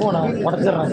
போனா உடச்சிடுறேன்.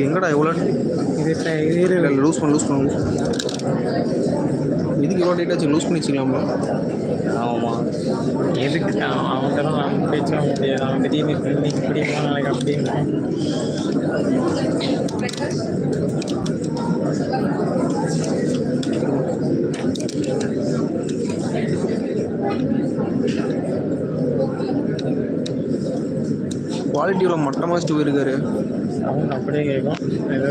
எங்கடா எவ்வளோ இது லூஸ் பண்ண இதுக்கு எவ்வளோ டேட் ஆச்சு லூஸ் பண்ணி வச்சுக்கலாமா? ஆமாம், எதுக்கு அவன்கிட்ட தான் நான் பேச முடியாது. அவன் திடீர்னு இன்னைக்கு பிடிக்கும் நாளைக்கு அப்படின்னு. குவாலிட்டி எவ்வளோ மட்டமாக வச்சுட்டு போயிருக்காரு. அவங்க அப்படியே கேட்கும் ஏதோ.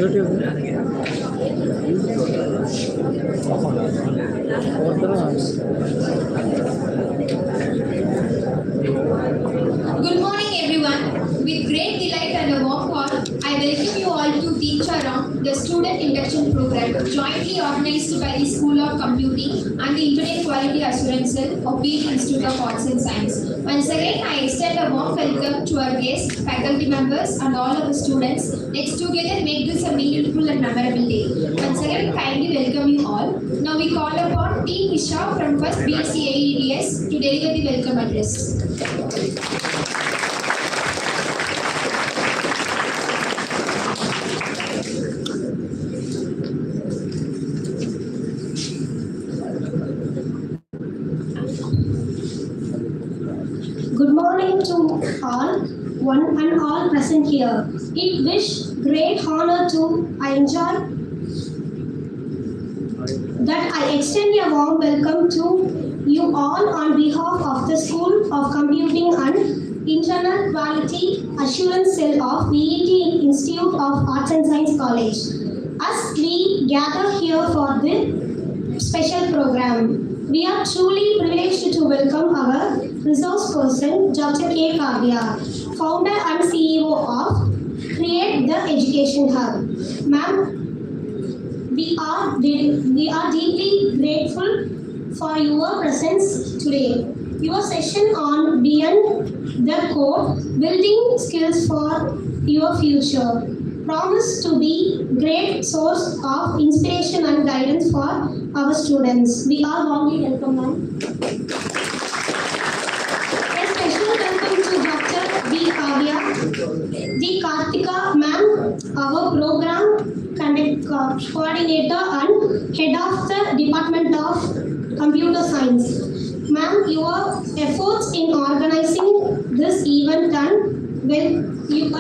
YouTube Good morning everyone. With great delight and a warm call, I welcome you all to Deeksharambh, the student induction program jointly organized by the School of Computing and the Internet Quality Assurance Cell of Beat Institute of Arts and Science. Once again, I extend a warm welcome to our guests, faculty members and all of the students. Let's together make this a meaningful and memorable day. Once again, kindly welcome you all. Now we call upon Team Isha from First BSc AEDS to deliver the welcome address. Good morning to all, one and all present here. It wish great honor to I enjoy that I extend a warm welcome to you all on behalf of the School of Computing and Internet Quality Assurance Cell of BET Institute of Arts and Science College. As we gather here for the special program, we are truly privileged to welcome our resource person, Dr. K. Kavya, founder and CEO of Create the Education Hub. Ma'am, we are deeply grateful for your presence today. Your session on Beyond the Code, Building Skills for Your Future, promise to be great source of inspiration and guidance for our students. We are warmly welcome, ma'am. A special welcome to Dr. B. Kavya, the Kartika ma'am, our program coordinator and head of the Department of Computer Science. Ma'am, your efforts in organizing this event and with your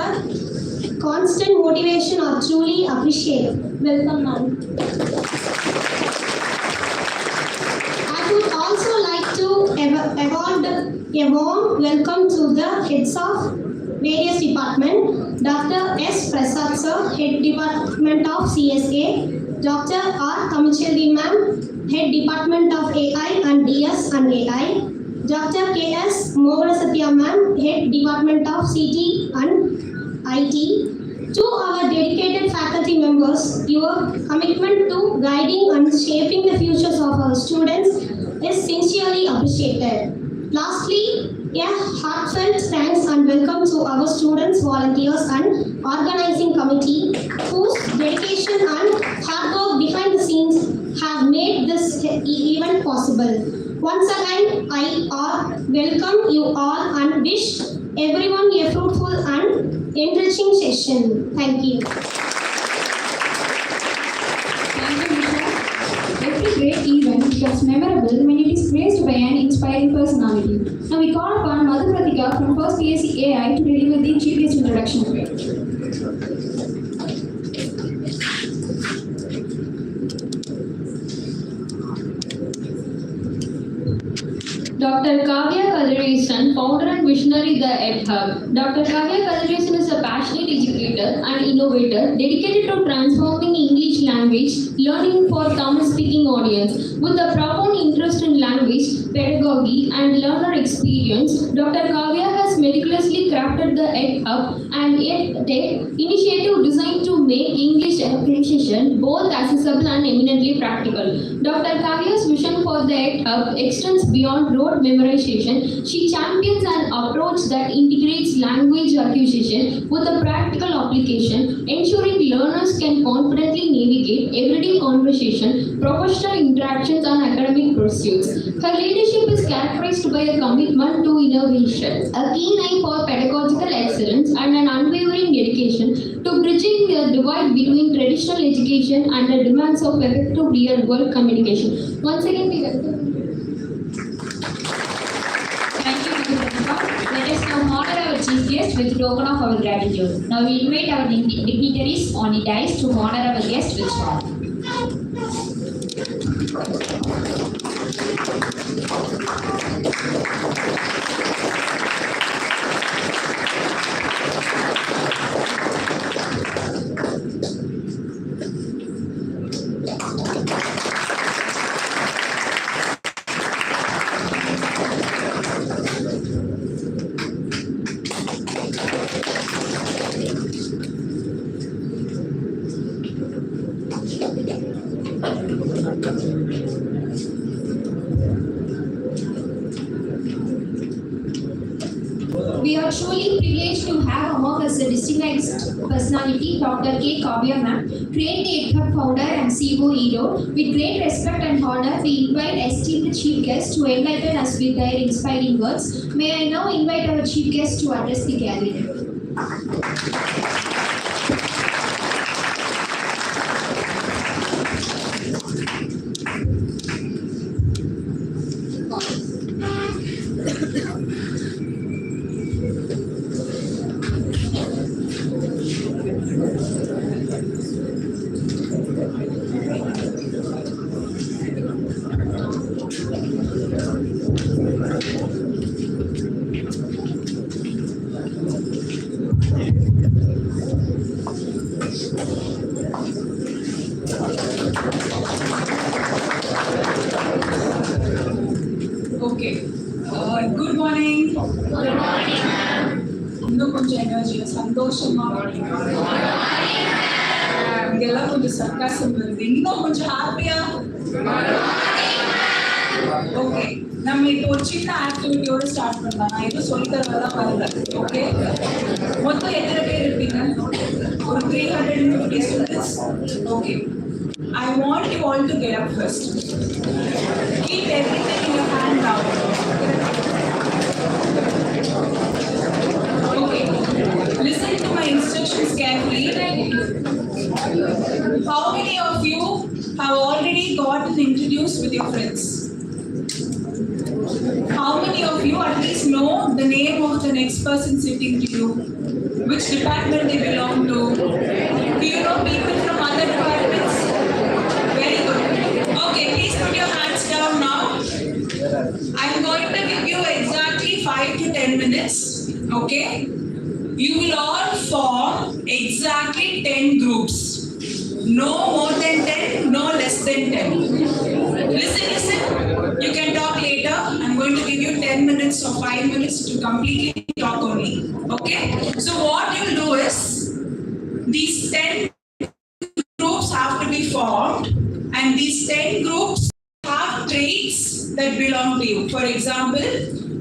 constant motivation are truly appreciated. Welcome, ma'am. I would also like to award a warm welcome to the heads of various departments. Dr. S. Prasad sir, Head Department of CSA, Dr. R. Kamichelli ma'am, Head Department of AI and DS and AI, Dr. K.S. Mogadasatya ma'am, Head Department of CT and IT. To our dedicated faculty members, your commitment to guiding and shaping the futures of our students is sincerely appreciated. Lastly, a heartfelt thanks and welcome to our students, volunteers and organizing committee whose dedication and hard work behind the scenes have made this event possible. Once again, I welcome you all and wish everyone a fruitful and enriching session. Thank you. Thank you, Nisha. Every great event becomes memorable when it is graced by an inspiring personality. Now we call upon Madhu Pratika from First PSC AI to deliver the chief guest introduction. Dr. Kavya Kadarisan, founder and visionary the ED Hub. Dr. Kavya Kadarisan is a passionate educator and innovator dedicated to transforming English language learning for Tamil-speaking audience. With a profound interest in language, pedagogy, and learner experience, Dr. Kavya has meticulously crafted the ED Hub and EdTech initiative designed to make English acquisition both accessible and eminently practical. Dr. Kavya's vision for the ED Hub extends beyond rote memorization. She champions an approach that integrates language acquisition with a practical application, ensuring learners can confidently navigate everyday conversation, professional interactions, and academic pursuits. Her leadership is characterized by a commitment to innovation, a keen eye for pedagogical excellence, and an unwavering dedication to bridging the divide between traditional education and the demands of effective real-world communication. Once again, we welcome. Thank you, Madhu Pratika. Let us now honor our chief guest with token of our gratitude. Now we invite our dignitaries on the dais to honor our guest with song. We are truly privileged to have among us a distinguished personality, Dr. K. Kavya ma'am, Create the EdHub founder and CEO hero. With great respect and honor, we invite esteemed chief guests to enlighten us with their inspiring words. May I now invite our chief guest to address the gathering. Okay. Good morning. Good morning, ma'am. இன்னும் கொஞ்சம் energy சந்தோஷமா இங்கெல்லாம் கொஞ்சம் sarcasm வருது இன்னும் கொஞ்சம் ஹாப்பியா okay நம்ம இப்போ ஒரு சின்ன ஆக்டிவிட்டியோட ஸ்டார்ட் பண்ணலாம் நான் எதுவும் சொல்லி தரதான் வரல ஓகே மொத்தம் எத்தனை பேர் இருப்பீங்க ஒரு 350 students okay I want you all to get up first. Keep everything in your hand now. Okay. Listen to my instructions carefully. How many of you have already gotten introduced with your friends? How many of you at least know the name of the next person sitting to you? Which department they belong to? Do you know people from other departments? Very good. Okay, please put your hands down now. I'm going to give you exactly 5 to 10 minutes. Okay? You will all form exactly 10 groups. No more than 10, no less than 10. Listen. You can talk later. I'm going to give you 10 minutes or 5 minutes to completely talk only. Okay? So what you'll do is, these 10 groups have to be formed, and these 10 groups have traits that belong to you. For example,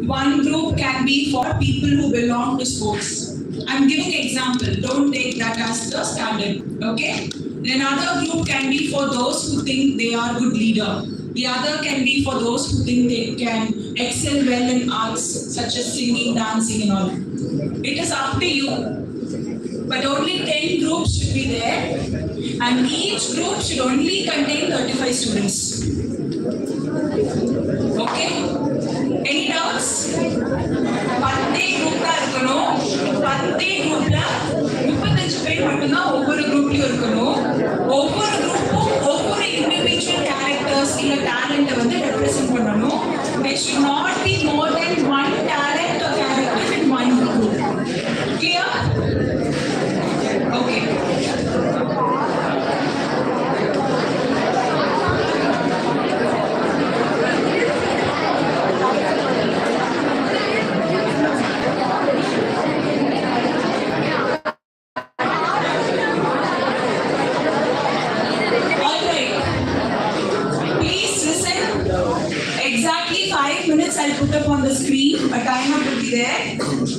one group can be for people who belong to sports. I'm giving an example. Don't take that as the standard. Okay? Another group can be for those who think they are good leader. The other can be for those who think they can excel well in arts such as singing, dancing and all. It is up to you. But only 10 groups should be there, and each group should only contain 35 students. Okay? Any doubts? 10 group la irukano. 10 group la 35 பேர் மட்டும் தான் ஒவ்வொரு குரூப்லயும் இருக்கணும். ஒவ்வொரு குரூப்பும் ஒவ்வொரு individual characters இல்ல talent வந்து represent பண்ணணும். There should not be more than one talent or character in one group. Clear? Okay. I'll put up on the screen, a timer will be there.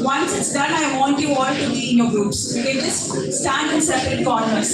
Once it's done, I want you all to be in your groups. Okay, just stand in separate corners.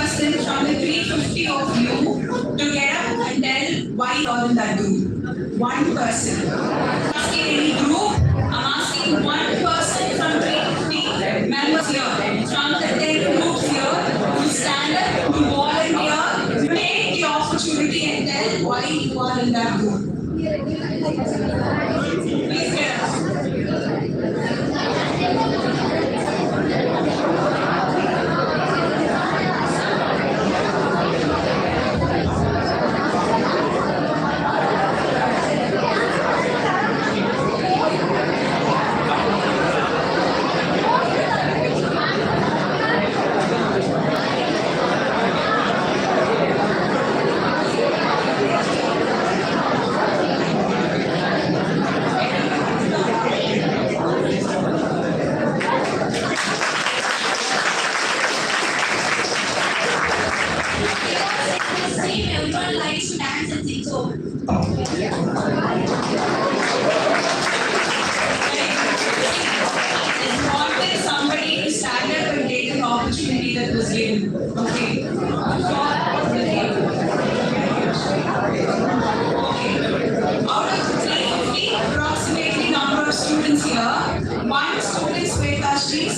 person from the 350 of you to get up and tell why you are in that group. One person. I'm asking any group, I'm asking one person from 350 members here, from the 10 groups here, to stand up, to volunteer, take the opportunity and tell why you are in that group. Please get up. Everyone likes to dance and sing, so I wanted somebody to stand up and take an opportunity that was given. Okay. Out of 350 approximately number of students here, one student Sweta took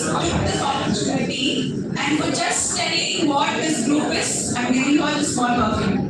this opportunity and for just telling what this group is, I'm giving you all a small welcome.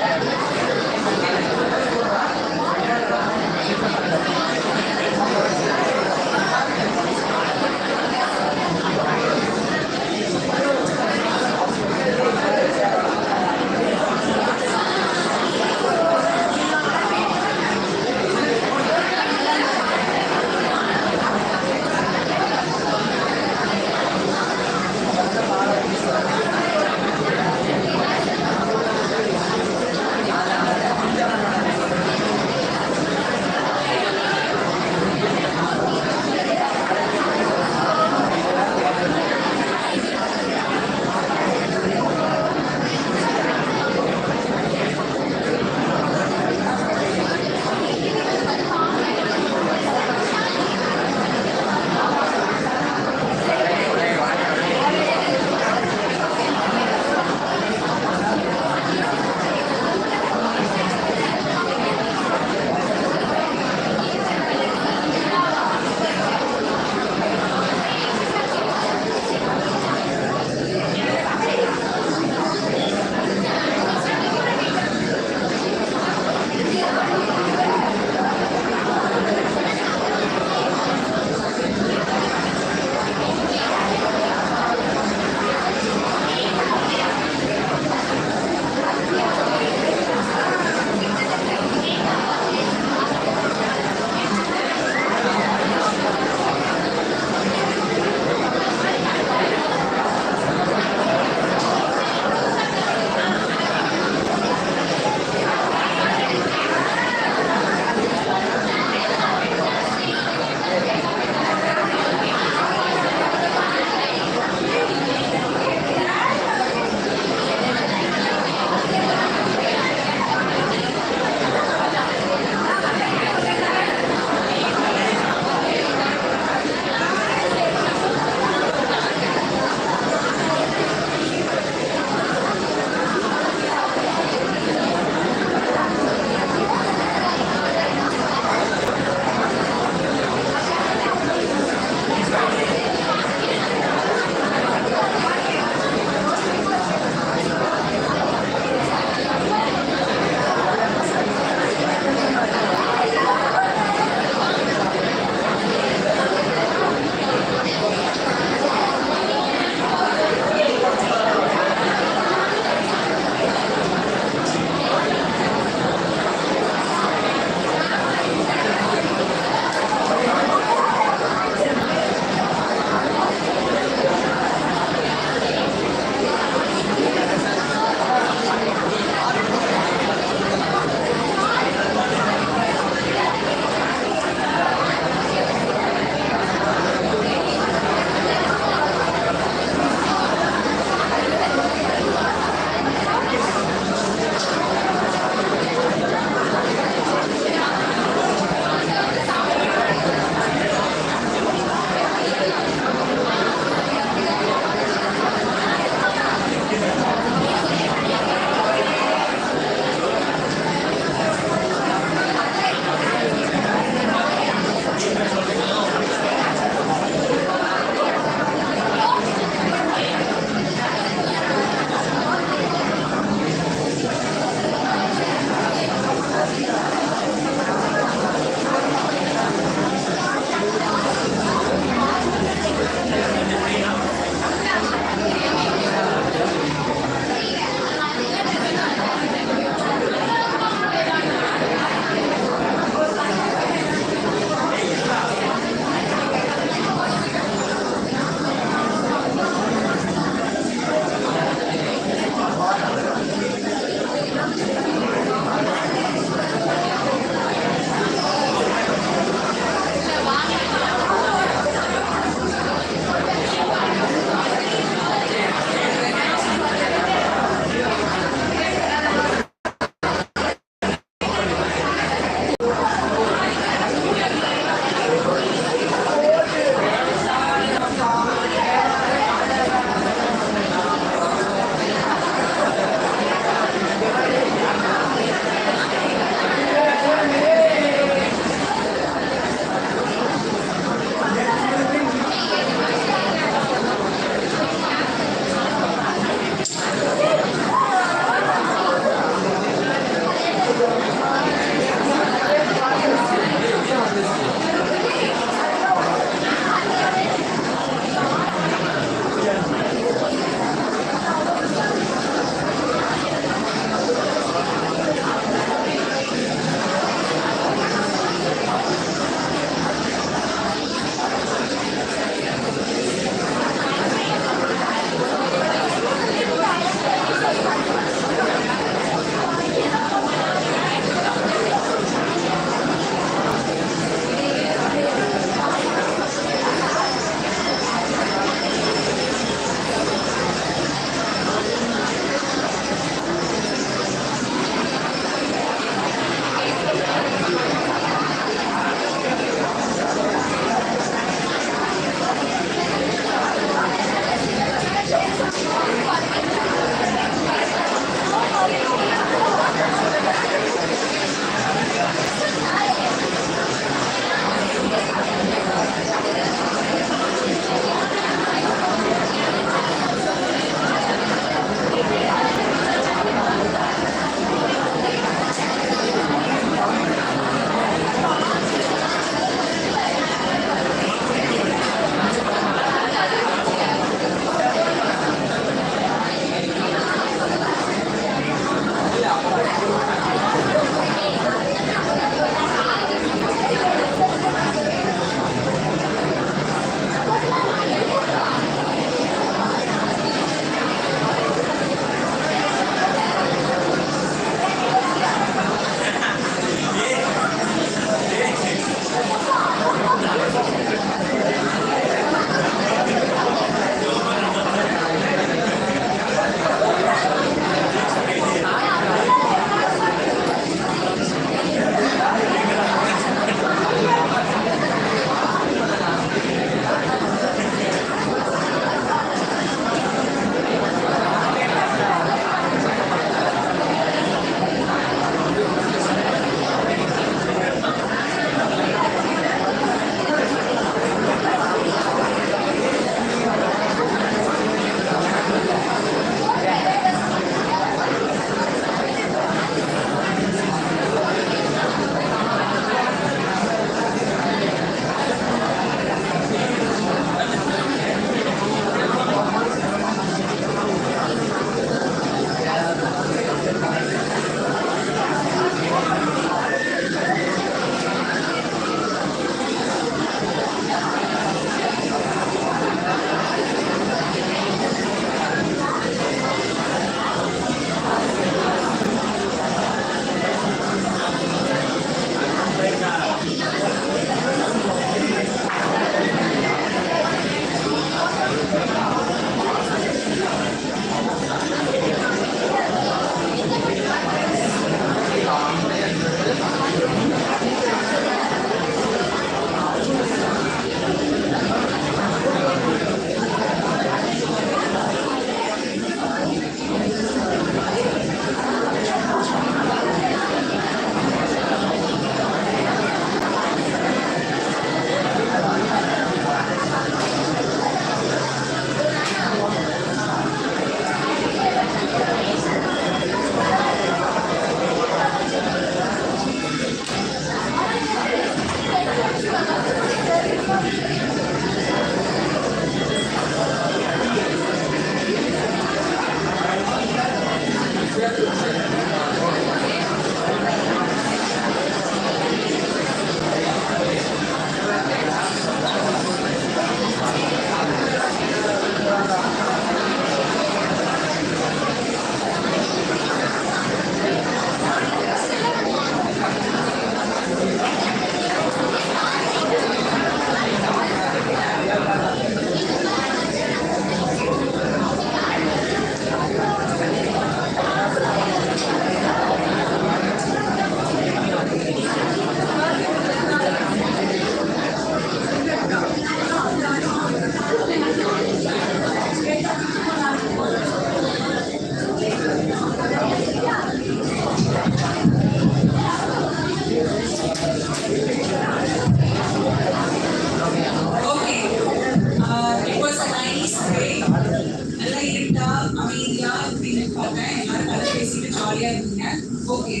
jolly. Okay,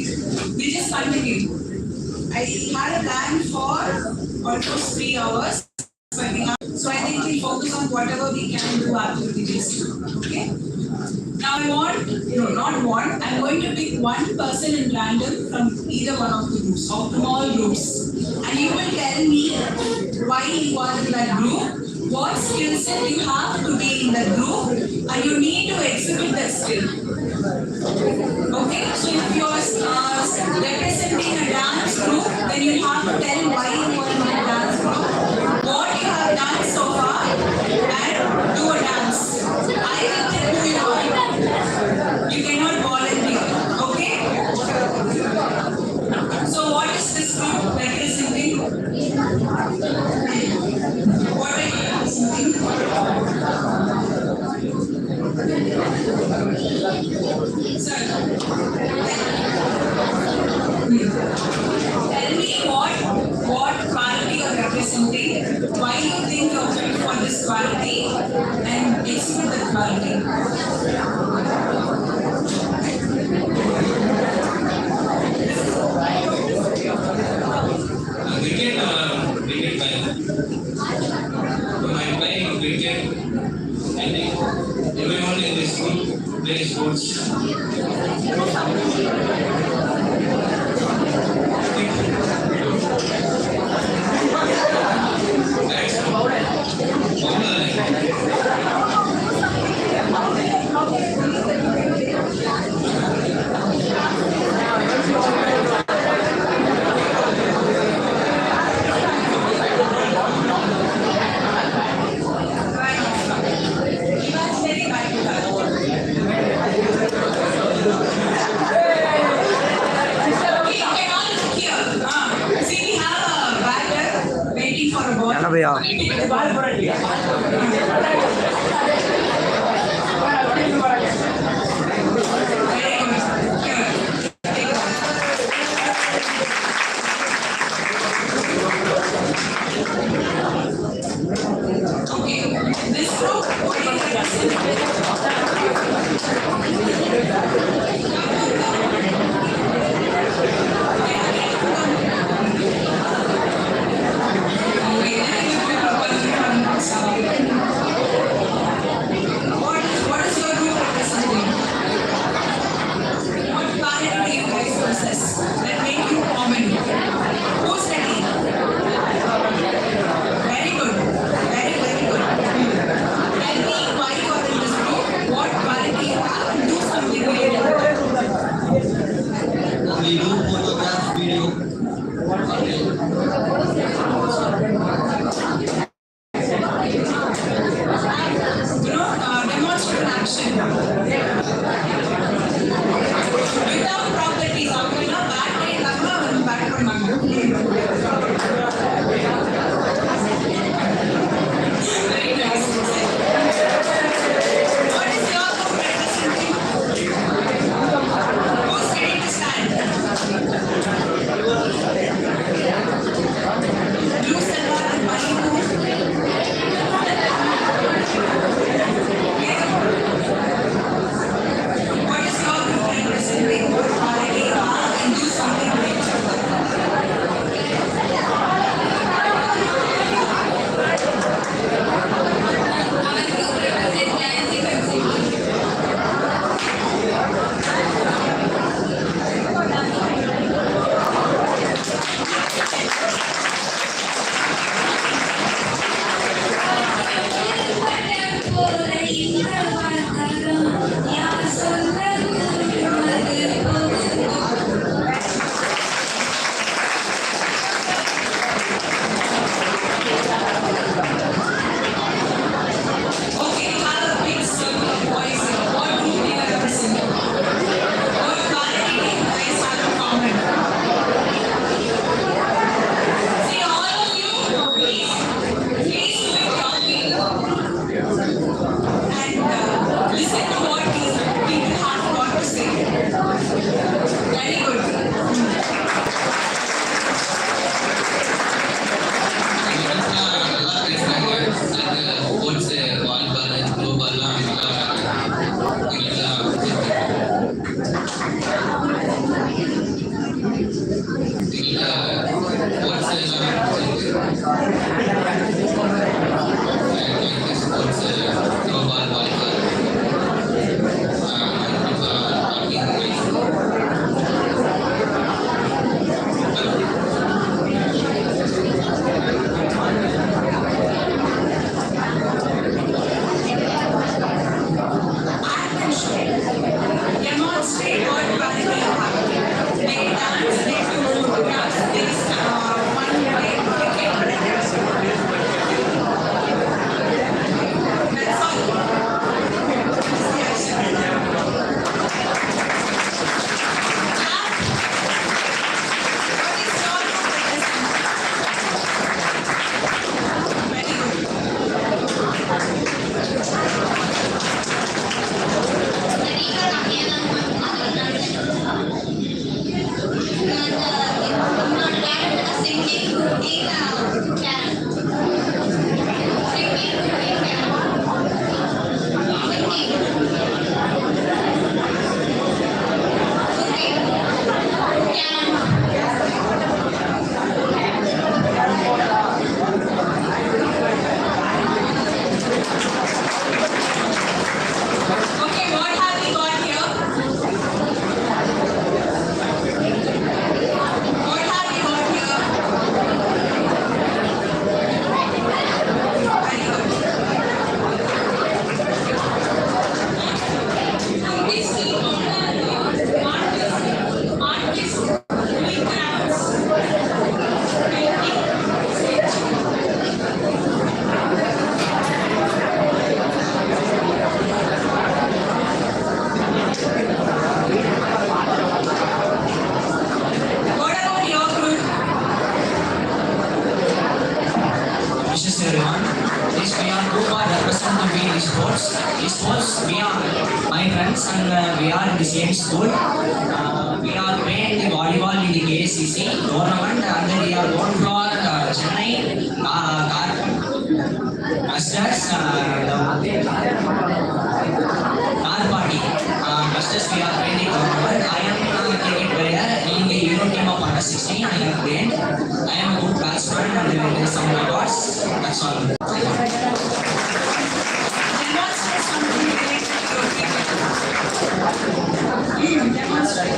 we just continue. I had a plan for almost 3 hours, but so I think we focus on whatever we can do after this. Okay. Now I'm going to pick one person in random from either one of the groups, or from all groups. And you will tell me why you are in that group, what skill set you have to be in that group, and you need to exhibit that skill. Okay, so if you are representing a dance group, then you have to tell why you are in that dance group, what you have done so far, and do a dance. I will tell who you are. You cannot volunteer, okay? So what is this group representing? What are you representing? Sir, tell me what quality you are representing, why you think you are fit for this quality, and explain the quality. Cricket playing. So I'm playing cricket. I think everyone in this school plays sports. भैया And sports. In sports, we are my friends and we are in the same school. We are playing the volleyball in the KCC tournament and then we are going for Chennai Masters car party. Masters we are playing the tournament. I am a cricket player in the Euro team of under 16. I have played. I am a good batsman and there is some awards. That's all. Demonstrate something related to your cricket. Demonstrate.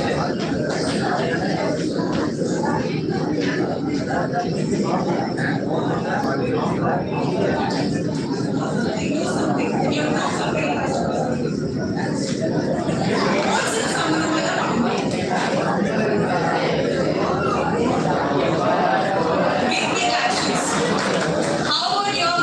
Big actions. How about your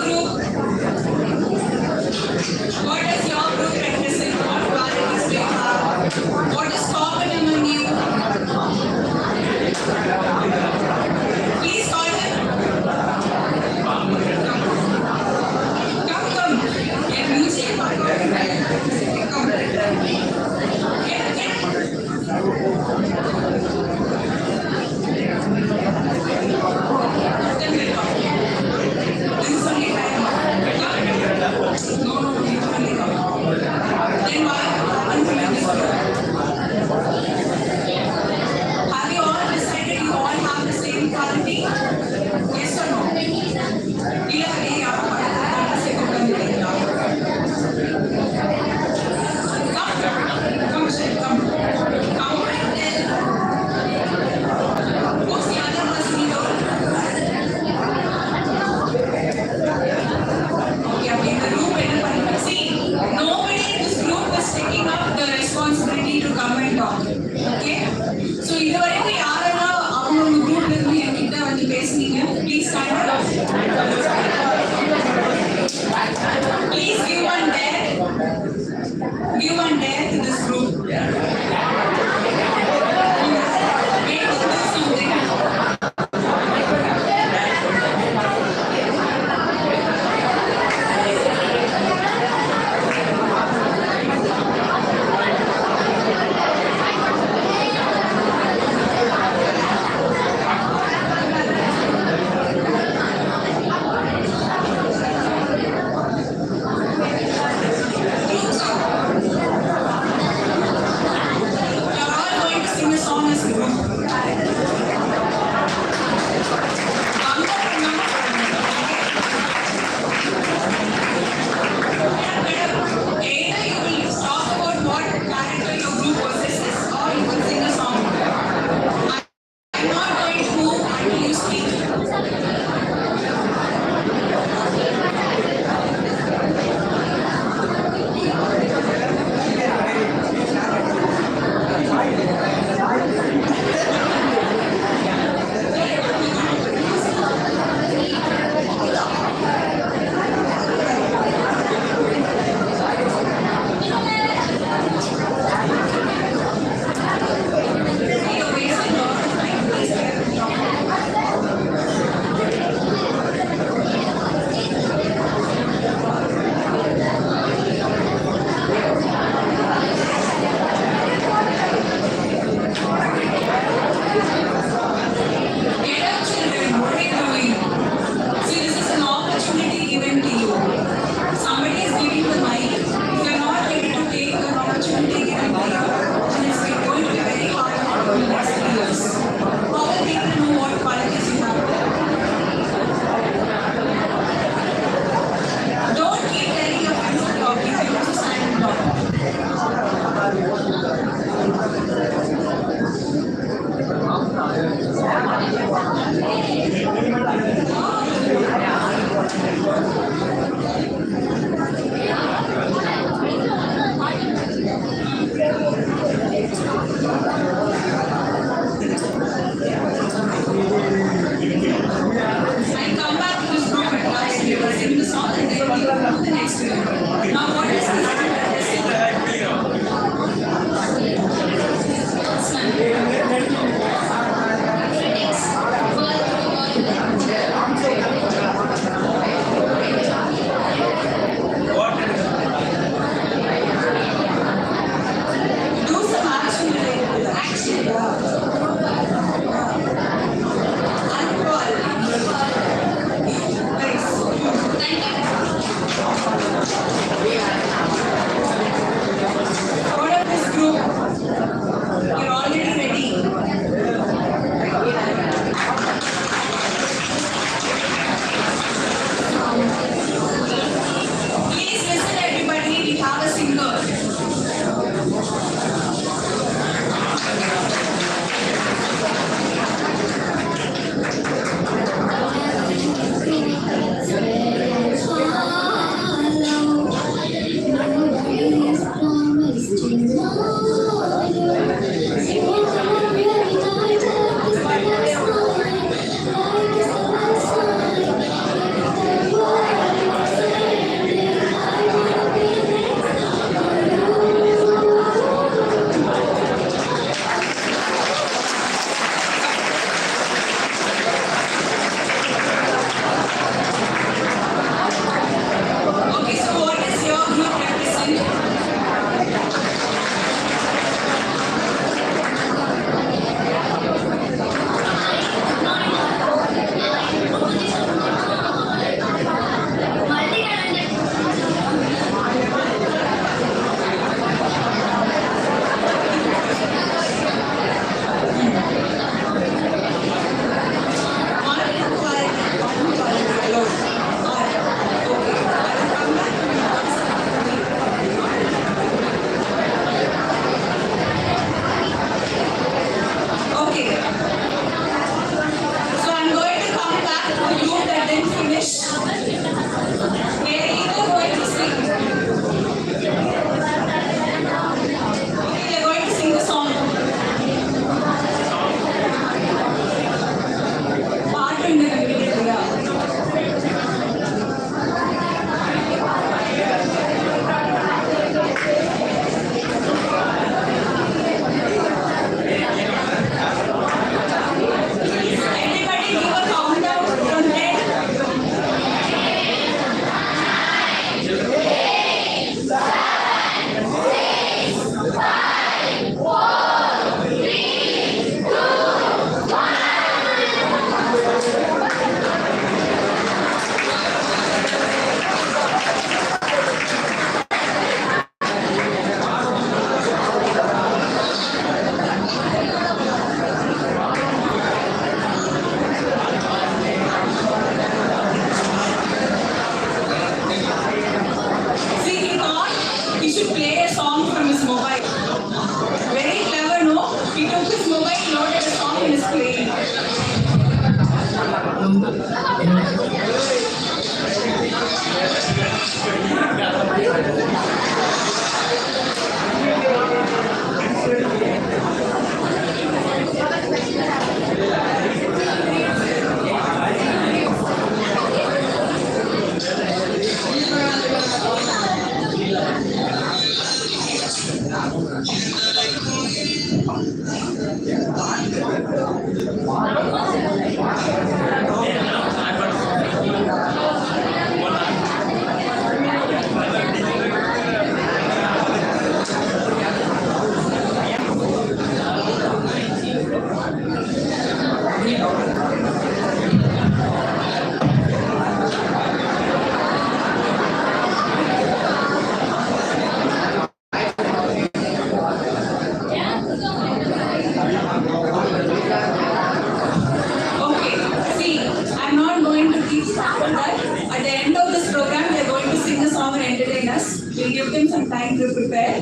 come and entertain us. We'll give them some time to prepare.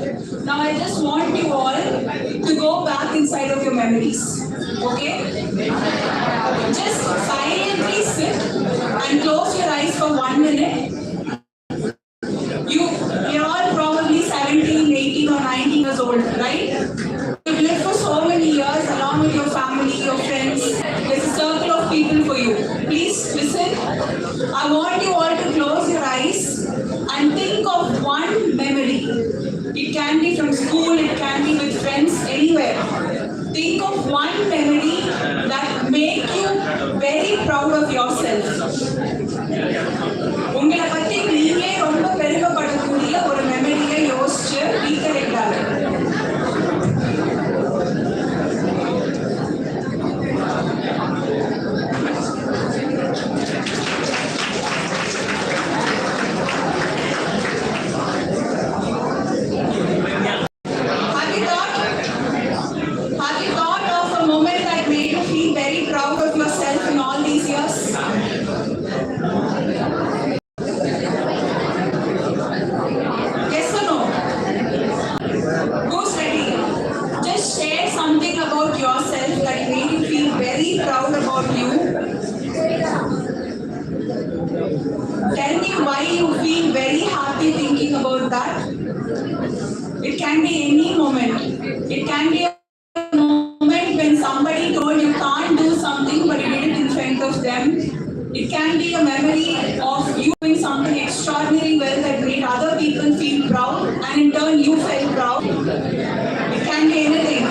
Now I just want you all to go back inside of your memories. Okay? Just silently sit and close your eyes for 1 minute. You're all probably 17, 18 or 19 years old, right? You've lived for so many years along with your family, your friends. There's a circle of people for you. Please listen. I want you all to close your eyes and think of one memory. It can be from school, it can be with friends, anywhere. Think of one memory that make you very proud of yourself. உங்களை பத்தி நீங்களே ரொம்ப பெருமைப்படக்கூடிய ஒரு மெமரியை யோசிச்சு recollect ஆகுது. Have you thought of a moment that made you feel very proud of yourself in all these years? Yes or no? Who's ready? Just share something about yourself that made you feel very proud about you. Tell me why you feel very happy thinking about that. It can be any moment. It can be a moment when somebody told you can't do something but you did it in front of them. It can be a memory of you doing something extraordinary well that made other people feel proud and in turn you felt proud. It can be anything.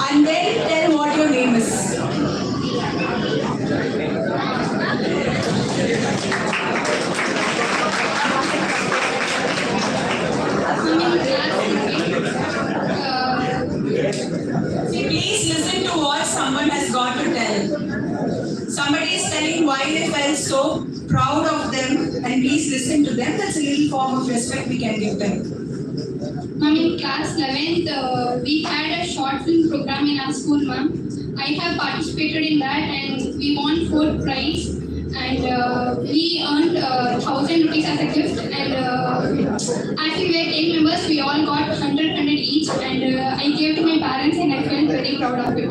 And then tell what your name is. Please listen to what someone has got to tell. Somebody is telling why they felt so proud of them, and please listen to them. That's a little form of respect we can give them. Ma'am, in class 11th, we had a short film program in our school, ma'am. I have participated in that and we won 4th prize. And we earned 1,000 rupees as a gift. And as we were 10 members, we all got 100 each. And I gave to my parents and I felt very proud of it.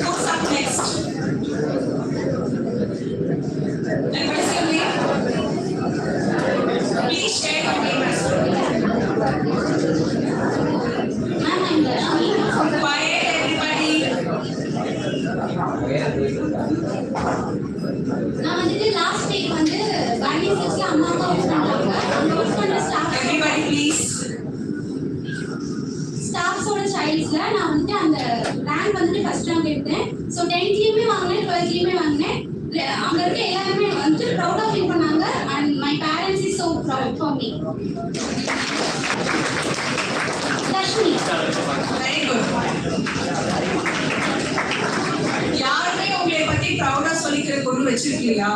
Who's up next? And what is your name? Please share your name as well. Ma'am, I'm Rashmi. Quiet, everybody. நான் வந்துட்டு last week வந்து பர்னிச்சர்ஸ்ல அம்மா அப்பா வந்தாங்க. Use பண்ற Everybody, please. ஸ்டாஃப்ஸோட சைல்ட்ஸ்ல நான் வந்துட்டு அந்த ரேங்க் வந்துட்டு ஃபர்ஸ்ட் ரேங்க் எடுத்தேன். ஸோ 10th வாங்கினேன், 12th வாங்கினேன். அங்க இருக்க எல்லாருமே வந்துட்டு ப்ரௌடா ஃபீல் பண்ணாங்க. And my parents is so proud for me. Lakshmi. Very good. யாருமே உங்களை பத்தி ப்ரௌடா சொல்லிக்கிற கொண்டு வச்சிருக்கீங்களா?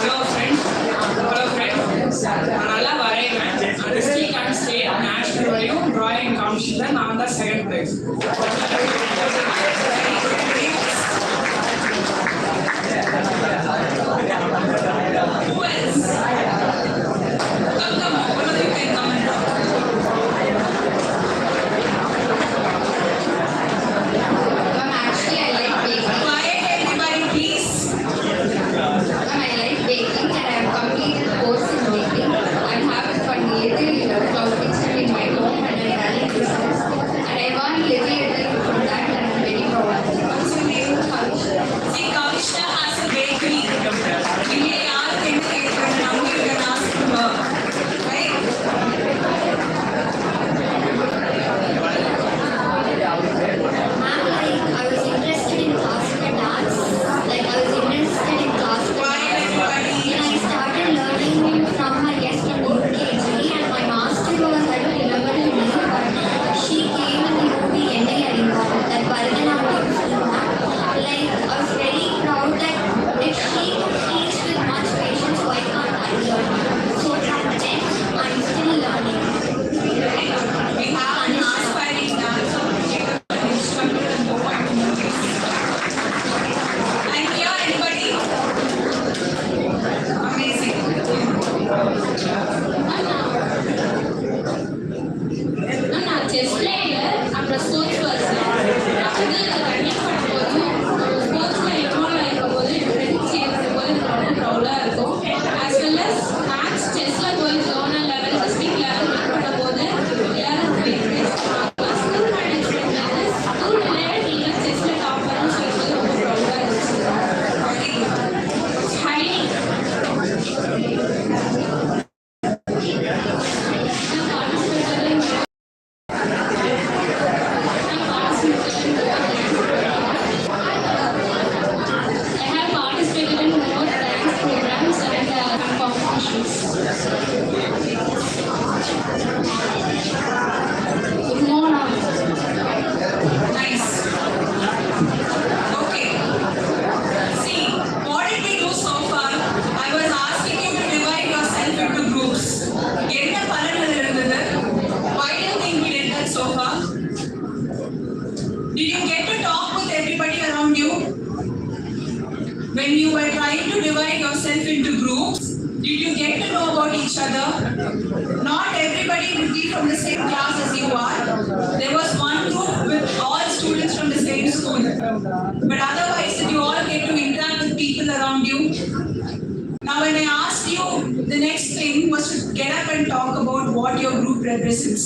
Hello friends. நான் நல்லா வரைவேன். டிஸ்ட்ரிக்ட் அண்ட் ஸ்டேட் நேஷனல் வரையும் டிராயிங் காம்படிஷன்ல நான் தான் second prize. Who else? Good morning. Nice. Okay. See, what did we do so far? I was asking you to divide yourself into groups. என்ன பலன்கள் இருந்தது? Why do you think we did that so far? Did you get to talk with everybody around you? When you were trying to divide yourself into groups, did you get to know about each other? Not everybody would be from the same class as you are. There was one group with all students from the same school. But otherwise, did you all get to interact with people around you? Now, when I asked you, the next thing was to get up and talk about what your group represents.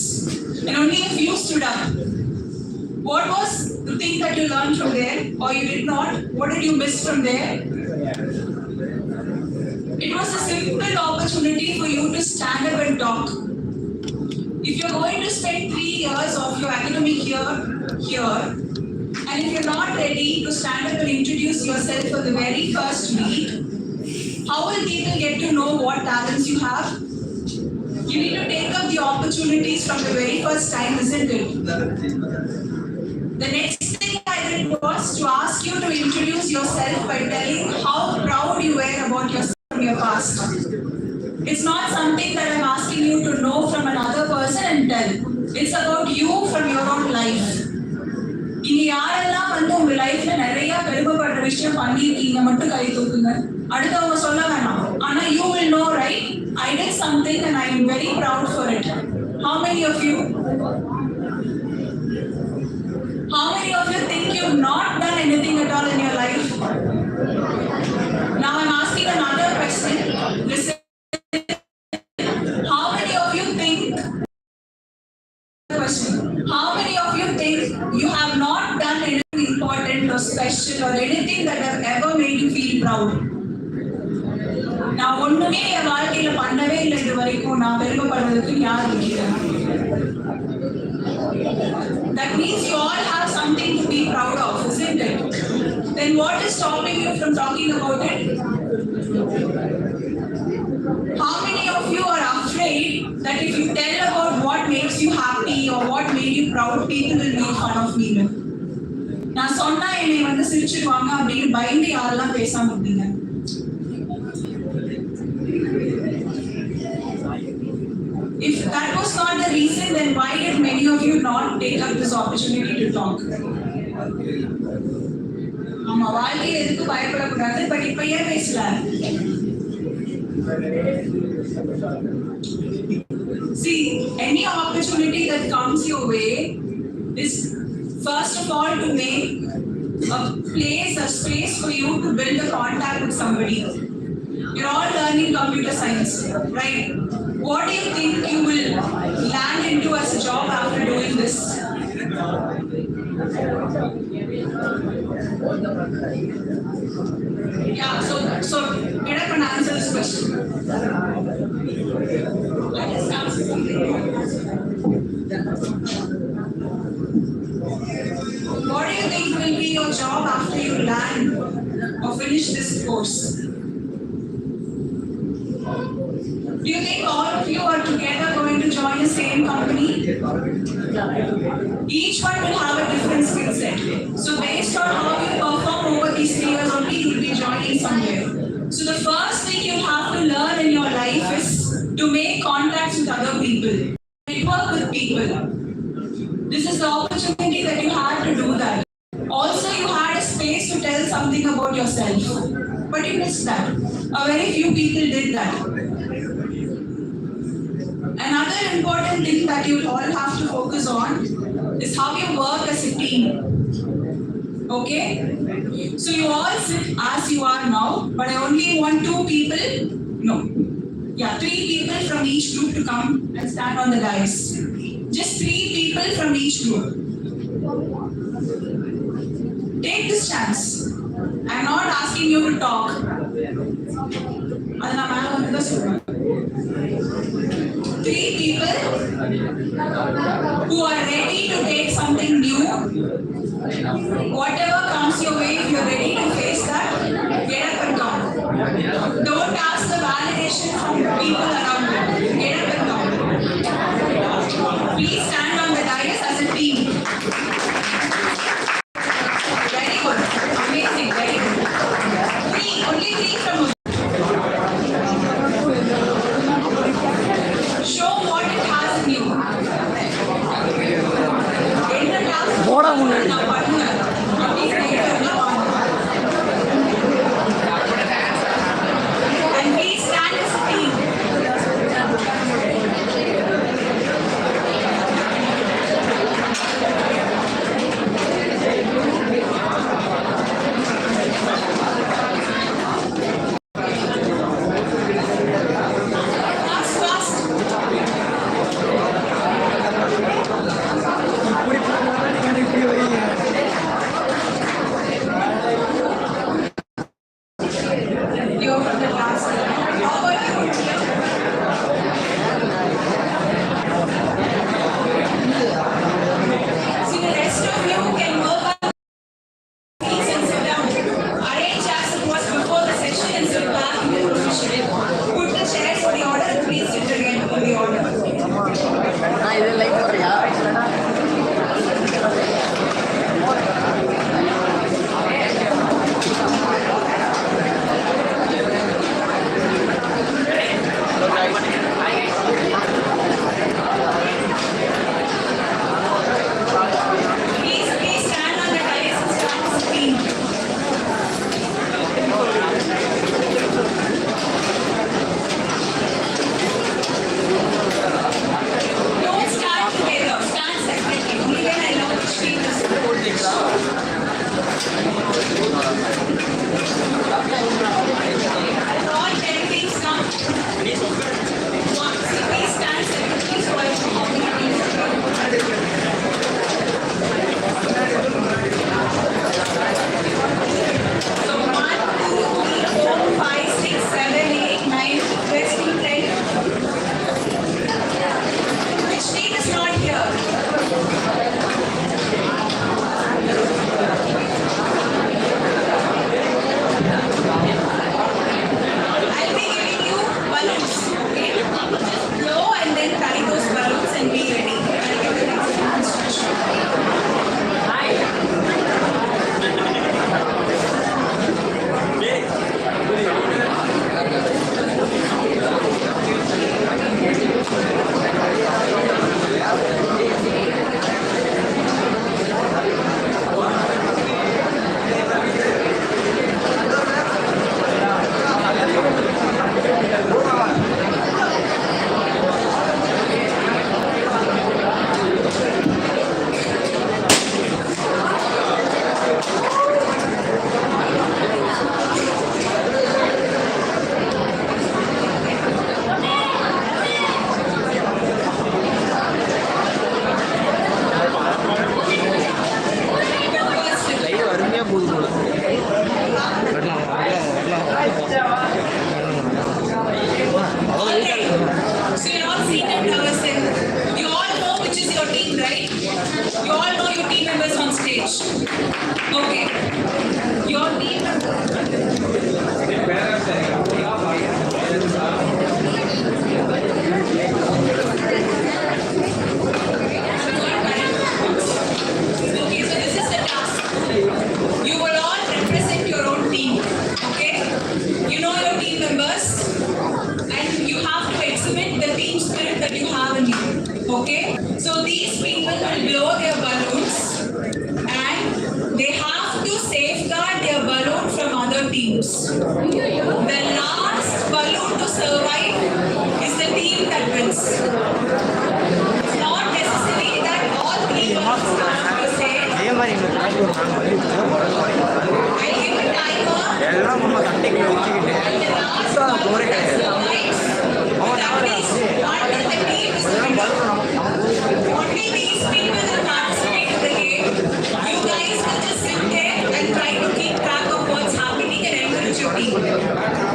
And only a few stood up. What was the thing that you learned from there, or you did not? What did you miss from there? It was a simple opportunity for you to stand up and talk. If you're going to spend 3 years of your academic year here, and if you're not ready to stand up and introduce yourself for the very first week, how will people get to know what talents you have? You need to take up the opportunities from the very first time, isn't it? The next thing I did was to ask you to introduce yourself by telling how proud you were about yourself from your past. It's not something that I'm asking you to know from another person and tell. It's about you from your own life. இங்க யாரெல்லாம் வந்து உங்க லைஃப்ல நிறைய பெருமைப்படுற விஷயம் பண்ணிருக்கீங்க மட்டும் கை தூக்குங்க. அடுத்தவங்க சொல்ல வேணாம். ஆனா you will know, right? I did something and I am very proud for it. How many of you? How many of you think you've not done anything at all in your life? Now I'm asking another question. Listen. How many of you think you have not done anything important or special or anything that have ever made you feel proud? நான் ஒண்ணுமே என் வாழ்க்கையில பண்ணவே இல்லை இது வரைக்கும் நான் பெருமைப்படுறதுக்கு யார் இருக்கிறேன்? That means you all have something to be proud of, isn't it? Then what is stopping you from talking about it? How many of you are afraid that if you tell about what makes you happy or what made you proud, people will make fun of me? நான் சொன்னா என்னை வந்து சிரிச்சிடுவாங்க அப்படின்னு பயந்து யாரெல்லாம் பேசாம இருந்தீங்க? If that was not the reason, then why did many of you not take up this opportunity to talk? ஆமா, வாழ்க்கையில எதுக்கு பயப்படக்கூடாது, பட் இப்ப ஏன் பேசல? See, any opportunity that comes your way is first of all to make a place, a space for you to build a contact with somebody. You're all learning computer science, right? What do you think you will land into as a job after doing this? Yeah, so get up and answer this question. I just answer something. What do you think will be your job after you land or finish this course? Do you think all of you are together going to join the same company? Each one will have a different skill set. So based on how you perform over these 3 years only, you will be joining somewhere. So the first thing you have to learn in your life is to make contacts with other people. Network with people. This is the opportunity that you had to do that. Also, you had a space to tell something about yourself. But you missed that. A very few people did that. Another important thing that you all have to focus on is how you work as a team. Okay? So you all sit as you are now, but I only want 2 people. No. Yeah, 3 people from each group to come and stand on the dais. Just 3 people from each group. Take this chance. I'm not asking you to talk. Adha na mala vandha solranga. 3 people who are ready to take something new. Whatever comes your way, if you're ready to face that, get up and come. Don't ask the validation from people around you. please stand on the dais as a team. Very good. Amazing. Very good. Only three from show what it has in you. In the class, and please stand as a team. You're from the class. How about you? See, the rest of you can move on seats and sit down. Arrange as it was before the session and sit back in your position. Put the chairs in the order and please sit again in the order. Please stand on the dais and stand as a team. Don't stand together, stand separately. Only when I know which team is all 10 teams come. Please stand separately so I know how many teams are. So 1, 2, 3, 4, 5, 6, 7, 8, 9, 10. Which team is not here? I'll be giving you balloons, okay? Just blow and then tie those balloons and be ready. I'll give you the instruction. So you're all seated now. You all know which is your team, right? You all know your team members on stage. Okay. Your team Okay, so this is the task. You will all represent your own team. Okay? You know your team members. And you have to exhibit the team spirit that you have in you. Okay? So these people will blow their balloons and they have to safeguard their balloon from other teams. The last balloon to survive is the team that wins. It's not necessary that all three balloons have to say. I'll give a timer. And the last balloon that survives, that means one of the team is the winner. Only these people will participate in the game. You guys will just sit there and try to keep track of what's happening and encourage your team.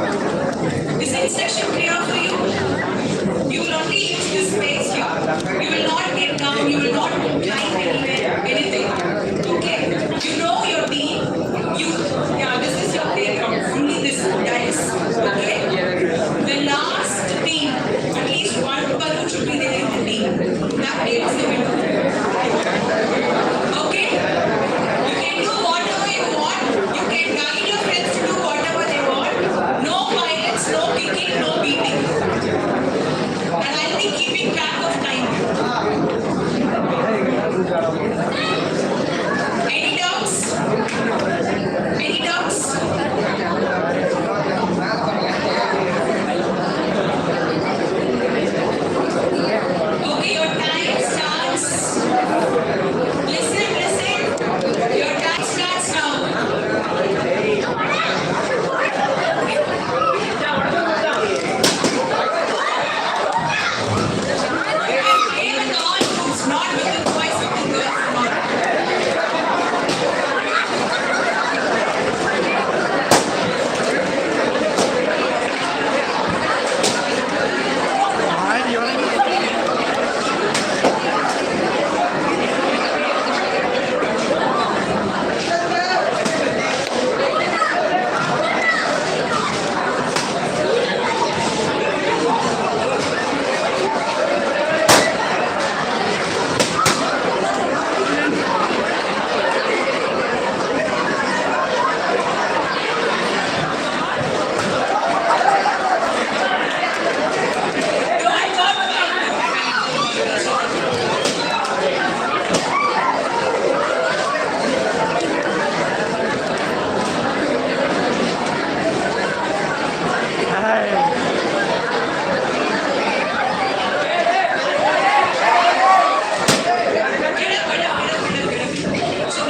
Should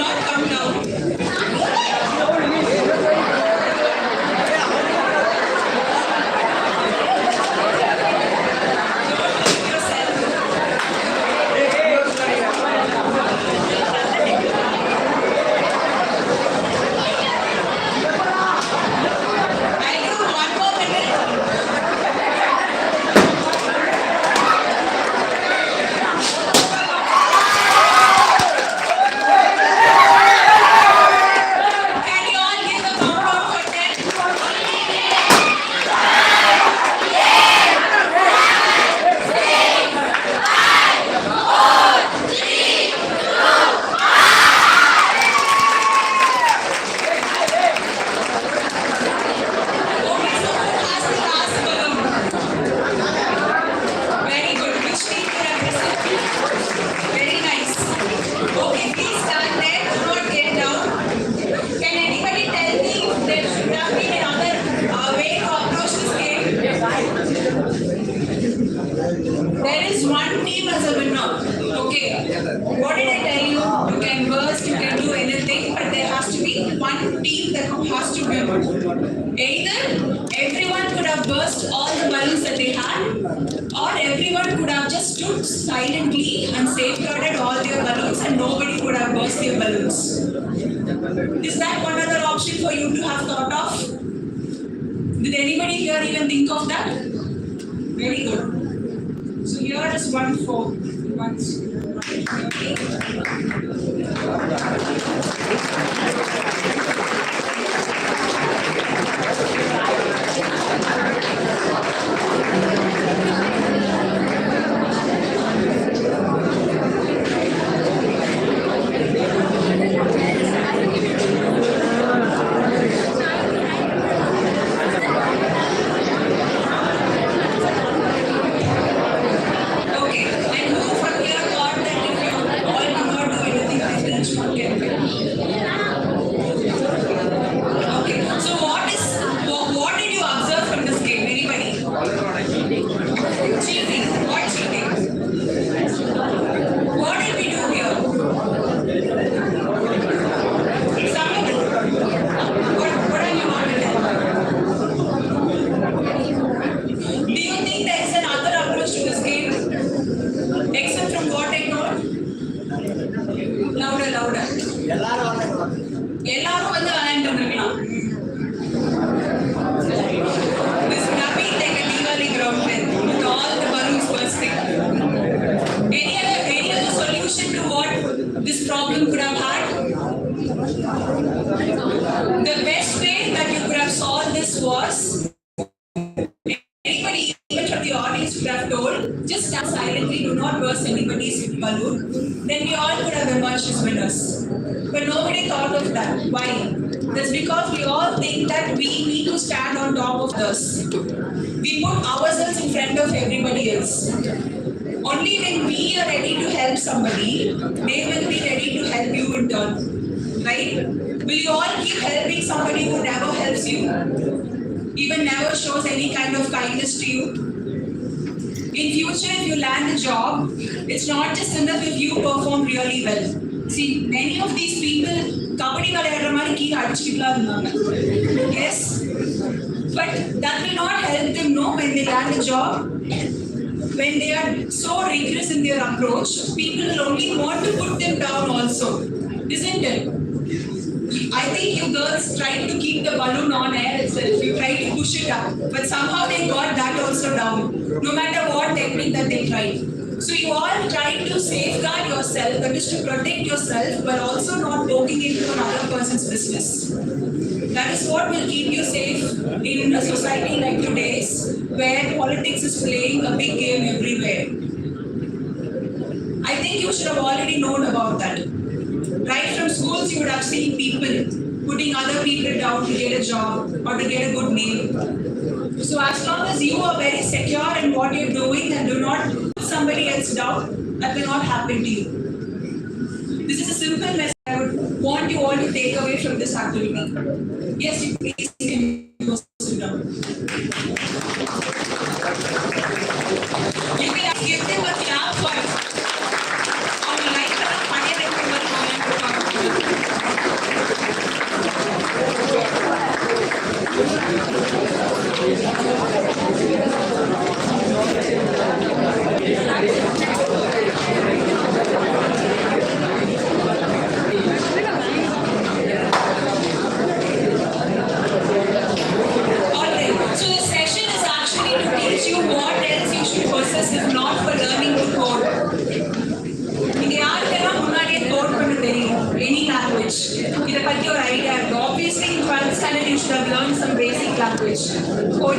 not come down. I do one more minute. Can you all give a countdown for 10? Okay, so who has the last balloon? Very good. Which team you represent? Very nice. Okay, please stand there. Do not get down. Can anybody tell me if there should have been another way to approach this game? There is one team as a winner. Okay. What did I tell you? You can burst, you can do anything, but there has to be one team that has to win. Either everyone could have burst all the balloons that they had, or everyone could have just stood silently and safeguarded all their balloons and nobody could have burst their balloons. Is that one other option for you to have thought of? Did anybody here even think of that? Very good. So here is one for once. Okay, and who from here thought that if you all do not do anything, then each one can win? Okay, so what did you observe from this game? Anybody? Cheating. What cheating? What did we do here? Someone? What are you want to tell? Do you think there is another approach to this game? Except from what I told? Louder, louder. எல்லாரும் வந்து விளையாண்டுருக்கலாம். This would have been like a Diwali ground with all the balloons bursting. Any other solution to what this problem could have had? The best way that you could have solved this was anybody even from the audience would have told, just stand silently, do not burst anybody's balloon. Then we all could have emerged as winners. But nobody thought of that. Why? That's because we all think that we need to stand on top of this. We put ourselves in front of everybody else. Only when we are ready to help somebody, they will be ready to help you in turn. Right? Will you all keep helping somebody who never helps you? Even never shows any kind of kindness to you? In future, if you land a job, it's not just enough if you perform really well. See, many of these people, kabaddi vilayadra mari kee adichitla irundanga. Yes, but that will not help them know when they land a job. When they are so rigorous in their approach, people will only want to put them down also, isn't it? I think you girls tried to keep the balloon on air itself. You tried to push it up, but somehow they got that also down. No matter what technique that they tried. So you all try to safeguard yourself, that is to protect yourself, but also not poking into another person's business. That is what will keep you safe in a society like today's, where politics is playing a big game everywhere. I think you should have already known about that. Right from schools, you would have seen people putting other people down to get a job or to get a good name. So as long as you are very secure in what you're doing and do not put somebody else down, that will not happen to you. This is a simple message I would want you all to take away from this activity. Yes, you please can go sit down.